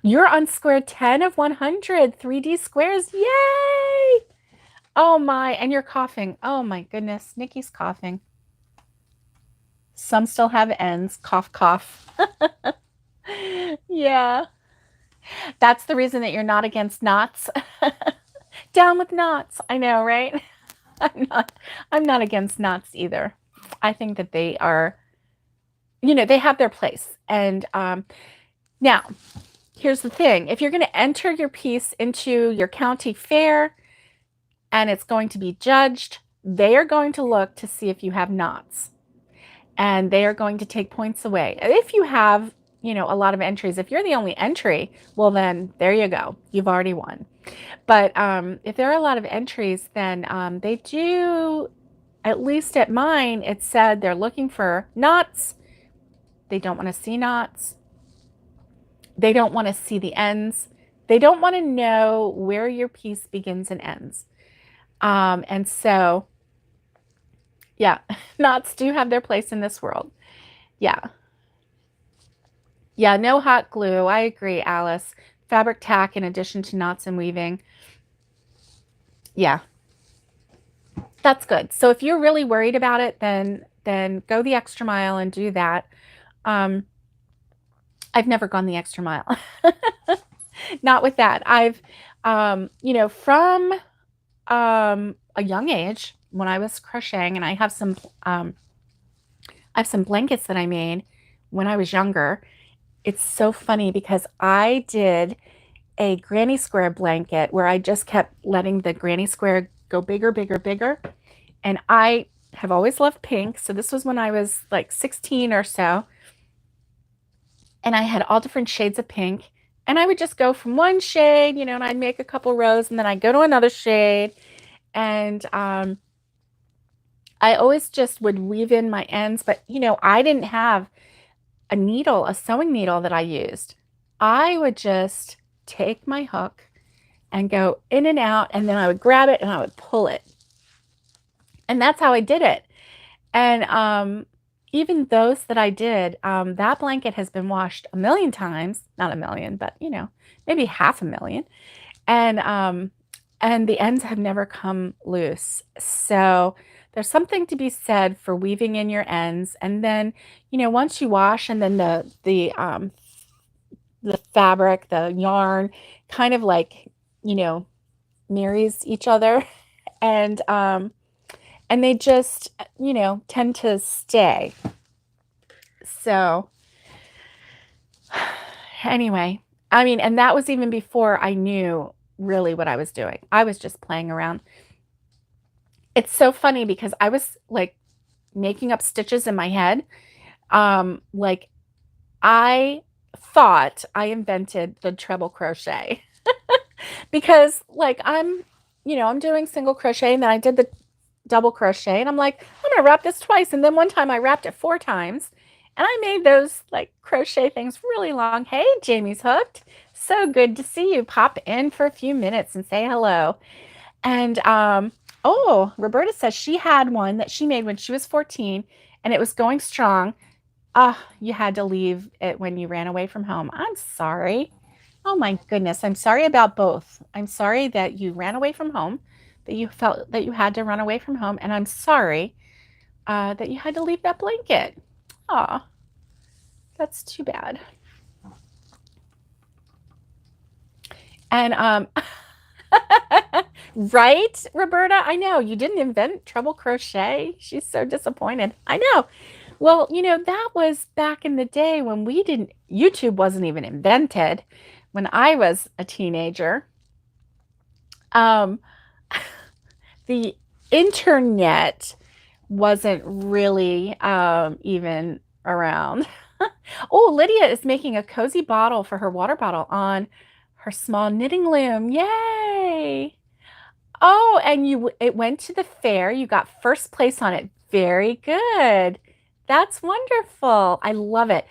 S1: You're on square 10 of 100, 3D squares. Yay! Oh my, and you're coughing. Oh my goodness, Nikki's coughing. Some still have ends. Cough, cough. Yeah. That's the reason that you're not against knots. Down with knots. I know, right? I'm not against knots either. I think that they are, they have their place. And now, here's the thing. If you're going to enter your piece into your county fair and it's going to be judged, they are going to look to see if you have knots. And they are going to take points away. If you have, a lot of entries, if you're the only entry, well, then there you go. You've already won. But if there are a lot of entries, then they do, at least at mine, it said they're looking for knots. They don't want to see knots. They don't want to see the ends. They don't want to know where your piece begins and ends. And so, yeah, knots do have their place in this world. Yeah. Yeah, no hot glue. I agree, Alice. Fabric tack in addition to knots and weaving. Yeah, that's good. So if you're really worried about it, then go the extra mile and do that. I've never gone the extra mile. Not with that. From a young age when I was crocheting, and I have some blankets that I made when I was younger. It's so funny because I did a granny square blanket where I just kept letting the granny square go bigger, bigger, bigger. And I have always loved pink. So this was when I was like 16 or so. And I had all different shades of pink. And I would just go from one shade, and I'd make a couple rows, and then I'd go to another shade. And I always just would weave in my ends. But, I didn't have a sewing needle that I used. I would just take my hook and go in and out, and then I would grab it and I would pull it. And that's how I did it. And even those that I did, that blanket has been washed a million times, not a million, but maybe half a million. And the ends have never come loose. So there's something to be said for weaving in your ends. And then, once you wash, and then the fabric, the yarn kind of like, marries each other. And they just, tend to stay. So anyway, and that was even before I knew really what I was doing. I was just playing around. It's so funny because I was like making up stitches in my head. Like I thought I invented the treble crochet because like I'm doing single crochet, and then I did the double crochet, and I'm like, I'm gonna wrap this twice. And then one time I wrapped it 4 times, and I made those like crochet things really long. Hey, Jamie's hooked. So good to see you. Pop in for a few minutes and say hello. And oh, Roberta says she had one that she made when she was 14, and it was going strong. You had to leave it when you ran away from home. I'm sorry. Oh my goodness. I'm sorry about both. I'm sorry that you ran away from home, that you felt that you had to run away from home. And I'm sorry that you had to leave that blanket. Aw, that's too bad. And right, Roberta? I know you didn't invent treble crochet. She's so disappointed. I know. Well, that was back in the day when YouTube wasn't even invented, when I was a teenager. Um, the internet wasn't really even around. Oh, Lydia is making a cozy bottle for her water bottle on her small knitting loom. Yay! Oh, and it went to the fair. You got first place on it. Very good. That's wonderful. I love it.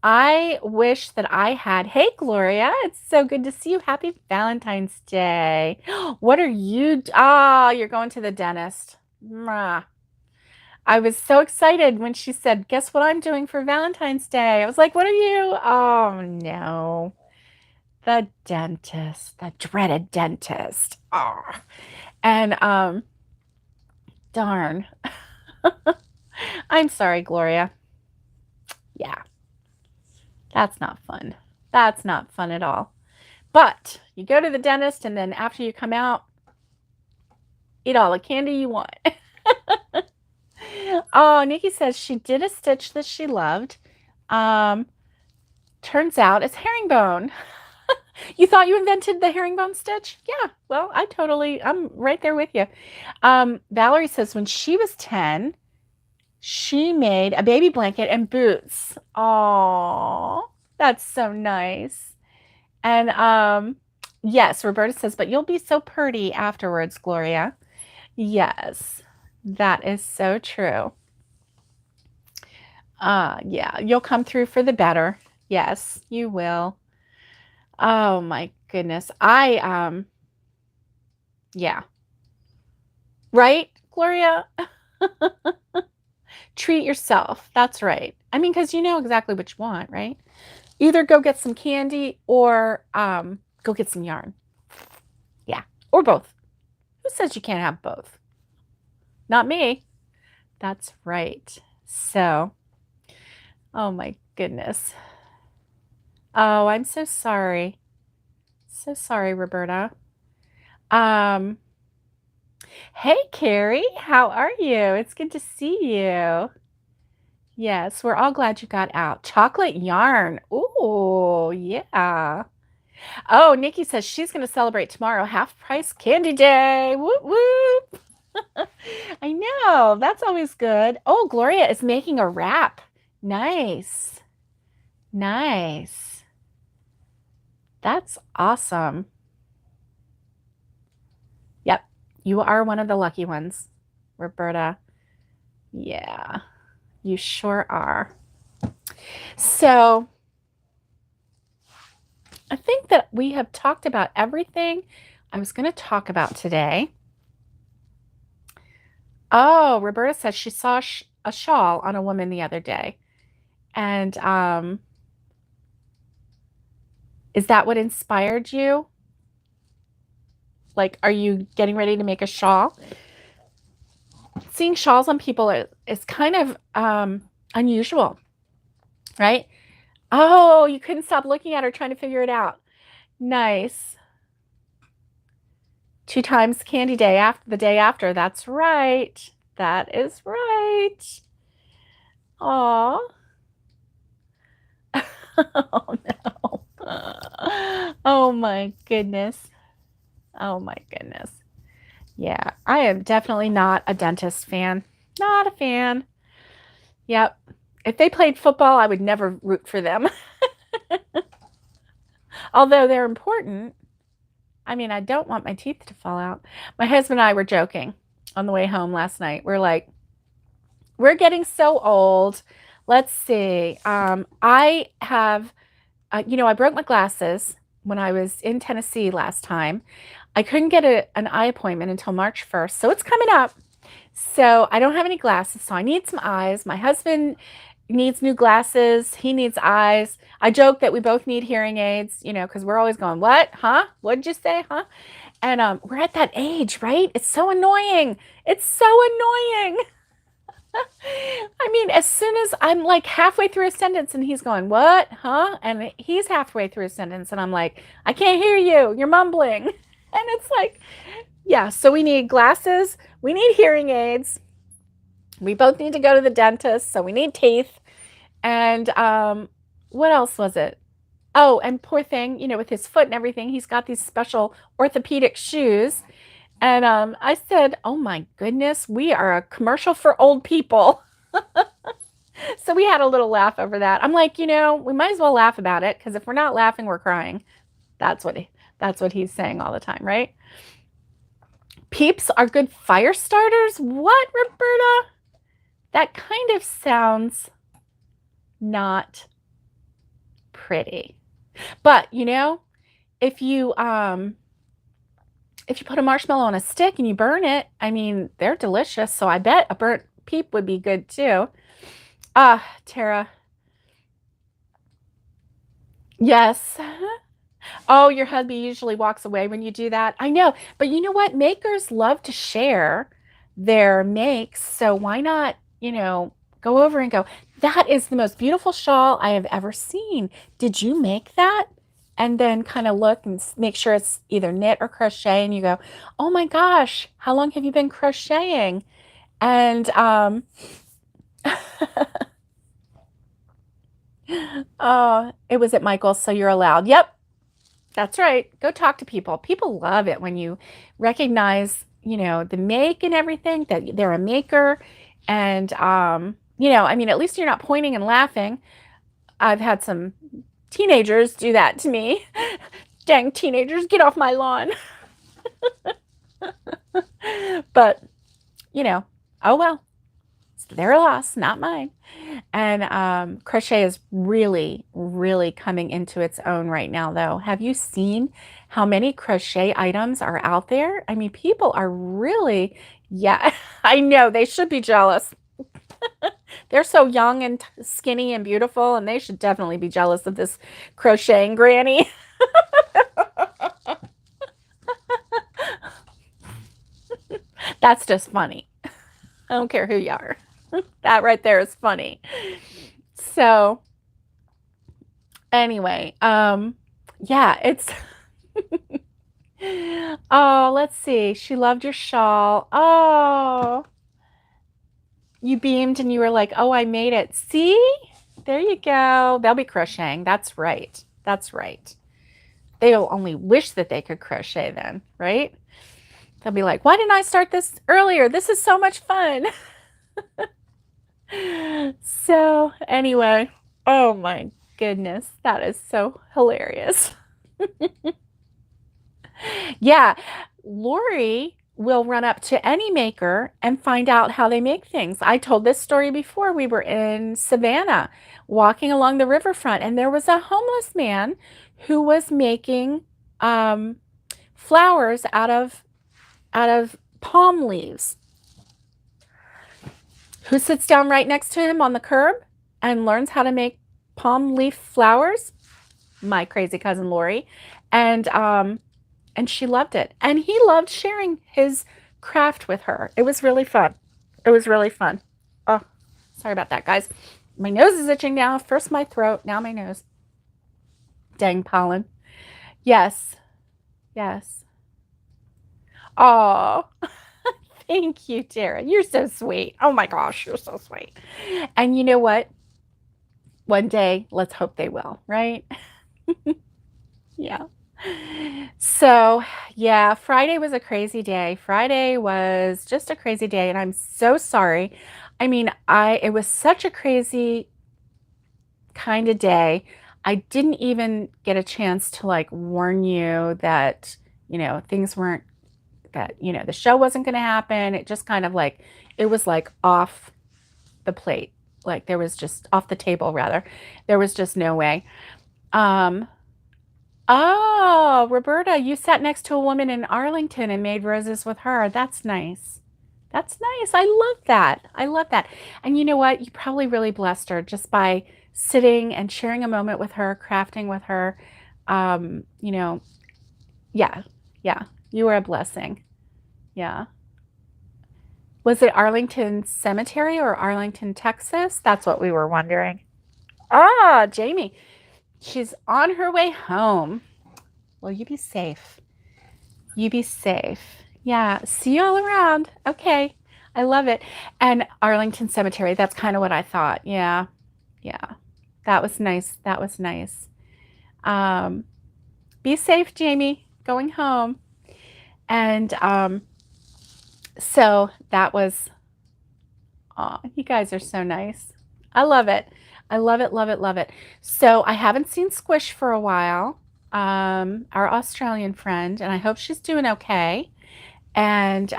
S1: I wish that I had. Hey, Gloria, it's so good to see you. Happy Valentine's Day. What are you? Ah, you're going to the dentist. Mwah. I was so excited when she said, guess what I'm doing for Valentine's Day? I was like, what are you? Oh, no. The dentist, the dreaded dentist. Oh. And darn. I'm sorry, Gloria. Yeah, that's not fun. That's not fun at all. But you go to the dentist, and then after you come out, eat all the candy you want. Oh, Nikki says she did a stitch that she loved. Turns out it's herringbone. You thought you invented the herringbone stitch? Yeah, well, I'm right there with you. Valerie says when she was 10, she made a baby blanket and boots. Oh, that's so nice. And yes, Roberta says, but you'll be so pretty afterwards, Gloria. Yes, that is so true. Yeah, you'll come through for the better. Yes, you will. Oh my goodness. Yeah. Right, Gloria? Treat yourself. That's right. Because you know exactly what you want, right? Either go get some candy or go get some yarn. Yeah, or both. Who says you can't have both? Not me. That's right. So, oh my goodness. Oh, I'm so sorry. So sorry, Roberta. Um, hey, Carrie, how are you? It's good to see you. Yes, we're all glad you got out. Chocolate yarn. Ooh, yeah. Oh, Nikki says she's going to celebrate tomorrow, half price candy day. Whoop, whoop. I know. That's always good. Oh, Gloria is making a wrap. Nice. Nice. That's awesome. Yep. You are one of the lucky ones, Roberta. Yeah, you sure are. So I think that we have talked about everything I was going to talk about today. Oh, Roberta says she saw a shawl on a woman the other day. And is that what inspired you? Like, are you getting ready to make a shawl? Seeing shawls on people is kind of unusual, right? Oh, you couldn't stop looking at her trying to figure it out. Nice. 2 times candy day after the day after. That's right. That is right. Aw. Oh no. Oh my goodness. Oh my goodness. Yeah, I am definitely not a dentist fan. Not a fan. Yep. If they played football, I would never root for them. Although they're important. I mean, I don't want my teeth to fall out. My husband and I were joking on the way home last night. We're like, we're getting so old. Let's see. I have, I broke my glasses when I was in Tennessee last time. I couldn't get an eye appointment until March 1st. So it's coming up. So I don't have any glasses. So I need some eyes. My husband needs new glasses. He needs eyes. I joke that we both need hearing aids, because we're always going, what? Huh? What did you say? Huh? And we're at that age, right? It's so annoying. It's so annoying. I mean, as soon as I'm like halfway through a sentence and he's going, what? Huh? And he's halfway through a sentence and I'm like, I can't hear you. You're mumbling. And it's like, yeah, so we need glasses. We need hearing aids. We both need to go to the dentist. So we need teeth. And what else was it? Oh, and poor thing, with his foot and everything, he's got these special orthopedic shoes. And I said, oh my goodness, we are a commercial for old people. So we had a little laugh over that. I'm like, we might as well laugh about it because if we're not laughing, we're crying. That's what he's saying all the time, right? Peeps are good fire starters? What, Roberta? That kind of sounds not pretty. But, if you put a marshmallow on a stick and you burn it, I mean, they're delicious. So I bet a burnt peep would be good too. Tara. Yes. Oh, your hubby usually walks away when you do that. I know. But you know what? Makers love to share their makes. So why not, go over and go, that is the most beautiful shawl I have ever seen. Did you make that? And then kind of look and make sure it's either knit or crochet. And you go, oh my gosh, how long have you been crocheting? And oh, it was at Michael's, so you're allowed. Yep, that's right. Go talk to people. People love it when you recognize, the make and everything, that they're a maker. And, I mean, at least you're not pointing and laughing. I've had some teenagers do that to me. Dang teenagers, get off my lawn. But, oh well, it's their loss, not mine. And crochet is really, really coming into its own right now, though. Have you seen how many crochet items are out there? I mean, people are really, yeah, I know, they should be jealous. They're so young and skinny and beautiful, and they should definitely be jealous of this crocheting granny. That's just funny. I don't care who you are. That right there is funny. So anyway, yeah, Oh, let's see. She loved your shawl. Oh, you beamed and you were like, oh, I made it. See? There you go. They'll be crocheting. That's right. That's right. They'll only wish that they could crochet then, right? They'll be like, why didn't I start this earlier? This is so much fun. So, anyway, oh my goodness, that is so hilarious. Yeah, Lori will run up to any maker and find out how they make things. I told this story before. We were in Savannah walking along the riverfront, and there was a homeless man who was making flowers out of palm leaves. Who sits down right next to him on the curb and learns how to make palm leaf flowers? My crazy cousin Lori. And she loved it. And he loved sharing his craft with her. It was really fun. It was really fun. Oh, sorry about that, guys. My nose is itching now. First my throat, now my nose. Dang pollen. Yes. Yes. Oh, thank you, Tara. You're so sweet. Oh my gosh, you're so sweet. And you know what? One day, let's hope they will, right? Yeah. So, yeah, Friday was a crazy day. Friday was just a crazy day, and I'm so sorry. I mean, it was such a crazy kind of day. I didn't even get a chance to like warn you that, things weren't that, the show wasn't going to happen. It just kind of like it was like off the plate. Like there was just off the table rather. There was just no way. Um Oh, Roberta, you sat next to a woman in Arlington and made roses with her. That's nice. That's nice. I love that. I love that. And you know what? You probably really blessed her just by sitting and sharing a moment with her, crafting with her. Um, you know, yeah, yeah. You were a blessing. Yeah. Was it Arlington Cemetery or Arlington, Texas? That's what we were wondering. Ah, Jamie. She's on her way home. Well, you be safe. You be safe. Yeah. See you all around. Okay. I love it. And Arlington Cemetery, that's kind of what I thought. Yeah. Yeah. That was nice. That was nice. Um, be safe, Jamie, going home. And so that was, oh, you guys are so nice. I love it. I love it, love it, love it. So I haven't seen Squish for a while, our Australian friend, and I hope she's doing okay. And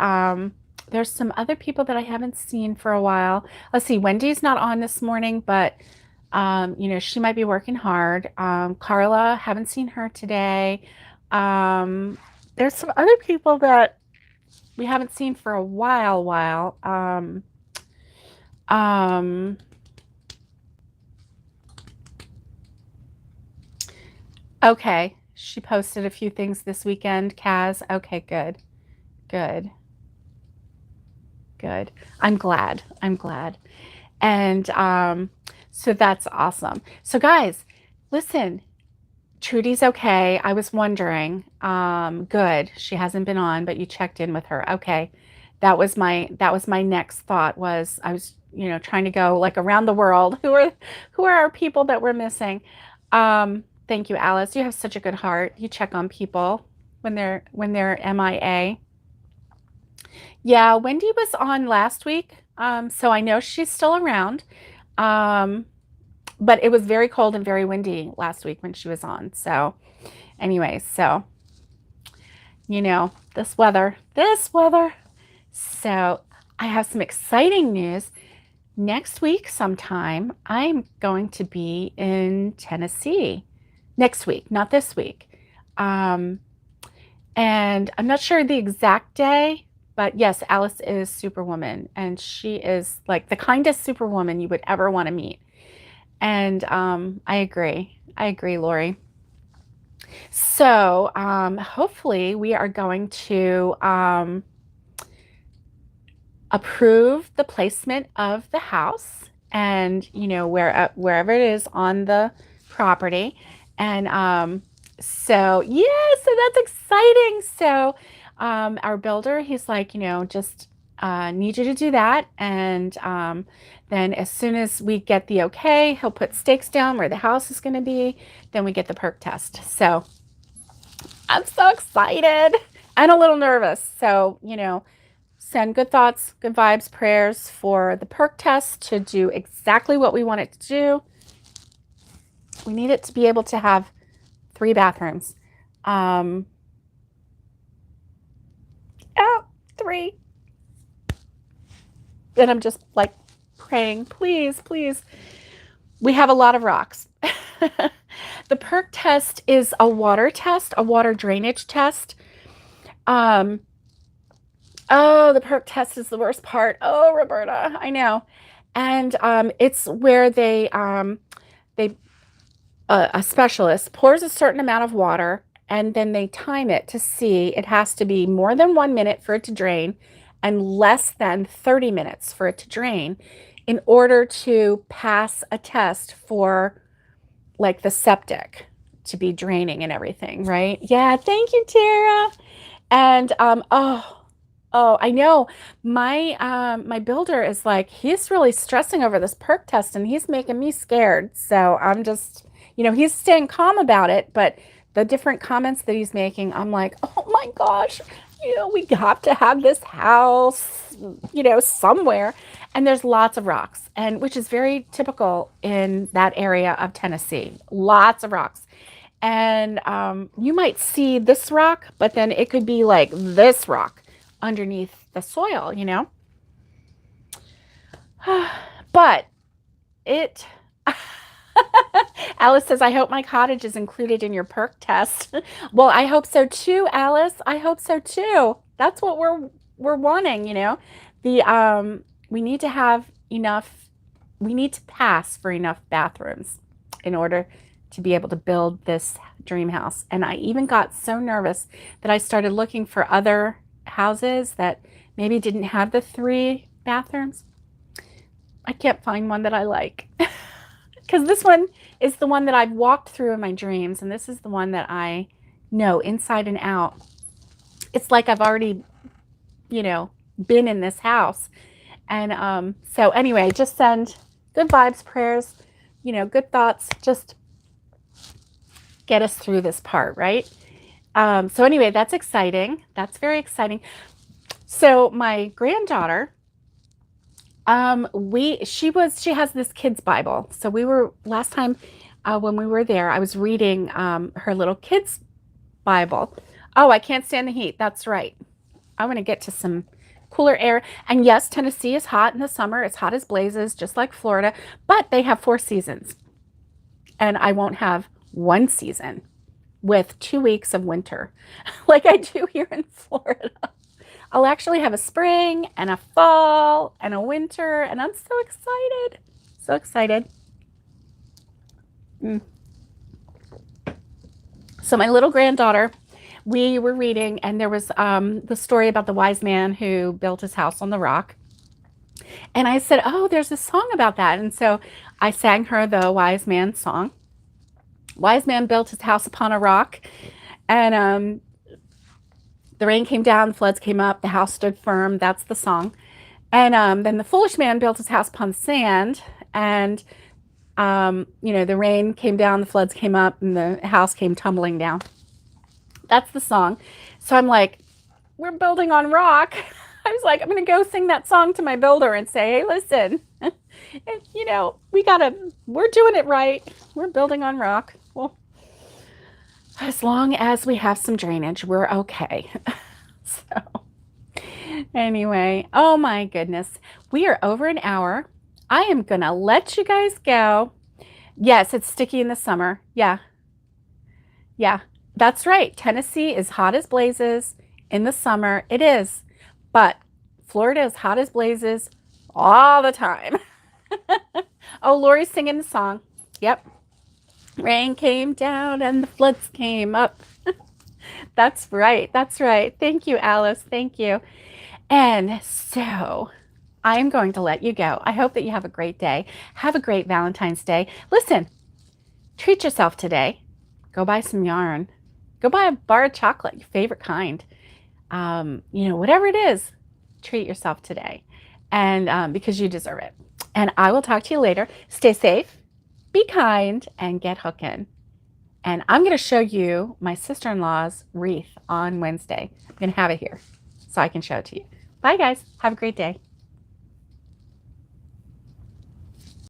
S1: there's some other people that I haven't seen for a while. Let's see, Wendy's not on this morning, but she might be working hard. Carla, haven't seen her today. There's some other people that we haven't seen for a while. Okay, she posted a few things this weekend. Kaz, okay, good, good, good. I'm glad. I'm glad. And so that's awesome. So guys, listen, Trudy's okay. I was wondering. Good. She hasn't been on, but you checked in with her. Okay. That was my next thought was I was, trying to go like around the world. Who are our people that we're missing? Thank you, Alice. You have such a good heart. You check on people when they're MIA. Yeah, Wendy was on last week. So I know she's still around. Um, but it was very cold and very windy last week when she was on. So anyway, so this weather. So I have some exciting news. Next week sometime, I'm going to be in Tennessee. Next week, not this week. And I'm not sure the exact day, but yes, Alice is Superwoman, and she is like the kindest Superwoman you would ever want to meet. And I agree. I agree, Lori. So hopefully we are going to approve the placement of the house and, wherever it is on the property. And So yeah, so that's exciting. So our builder, he's like, just need you to do that. And then as soon as we get the okay, he'll put stakes down where the house is going to be. Then we get the perk test. So I'm so excited and a little nervous. So, send good thoughts, good vibes, prayers for the perk test to do exactly what we want it to do. We need it to be able to have 3 bathrooms. Oh, 3. And I'm just like praying, please, please. We have a lot of rocks. The perk test is a water test, a water drainage test. Oh, the perk test is the worst part. Oh, Roberta, I know. And it's where they a specialist pours a certain amount of water, and then they time it to see it has to be more than 1 minute for it to drain and less than 30 minutes for it to drain in order to pass a test for like the septic to be draining and everything, right? Yeah, thank you, Tara. And oh, I know. My builder is like, he's really stressing over this perk test and he's making me scared. So I'm just, he's staying calm about it, but the different comments that he's making, I'm like, oh my gosh, we have to have this house, somewhere. And there's lots of rocks, and which is very typical in that area of Tennessee. Lots of rocks. And you might see this rock, but then it could be like this rock underneath the soil, But it, Alice says, I hope my cottage is included in your perk test. Well, I hope so too, Alice. I hope so too. That's what we're wanting, we need to have enough, we need to pass for enough bathrooms in order to be able to build this dream house. And I even got so nervous that I started looking for other houses that maybe didn't have the 3 bathrooms. I can't find one that I like because this one is the one that I've walked through in my dreams, and this is the one that I know inside and out. It's like I've already, been in this house. And so anyway, just send good vibes, prayers, good thoughts, just get us through this part, right? So anyway, that's exciting. That's very exciting. So my granddaughter, she has this kids Bible. So we were last time when we were there, I was reading her little kids Bible. Oh, I can't stand the heat. That's right. I want to get to some cooler air. And yes, Tennessee is hot in the summer. It's hot as blazes, just like Florida, but they have 4 seasons. And I won't have 1 season with 2 weeks of winter like I do here in Florida. I'll actually have a spring and a fall and a winter, and I'm so excited. So excited. So my little granddaughter, we were reading, and there was the story about the wise man who built his house on the rock. And I said, oh, there's a song about that. And so I sang her the wise man song. Wise man built his house upon a rock, and the rain came down, the floods came up, the house stood firm. That's the song. And then the foolish man built his house upon sand, and the rain came down, the floods came up, and the house came tumbling down. That's the song. So I'm like, we're building on rock. I was like, I'm going to go sing that song to my builder and say, hey, listen, we're doing it right. We're building on rock. Well, as long as we have some drainage, we're okay. So anyway, oh my goodness, we are over an hour. I am going to let you guys go. Yes, it's sticky in the summer. Yeah. Yeah, that's right. Tennessee is hot as blazes in the summer. It is. But Florida is hot as blazes all the time. Oh, Lori's singing the song. Yep. Rain came down and the floods came up. That's right. That's right. Thank you, Alice. Thank you. And so I am going to let you go. I hope that you have a great day. Have a great Valentine's Day. Listen, treat yourself today. Go buy some yarn. Go buy a bar of chocolate, your favorite kind. Whatever it is, treat yourself today. And because you deserve it. And I will talk to you later. Stay safe, be kind, and get hooking. And I'm going to show you my sister-in-law's wreath on Wednesday. I'm going to have it here so I can show it to you. Bye, guys. Have a great day.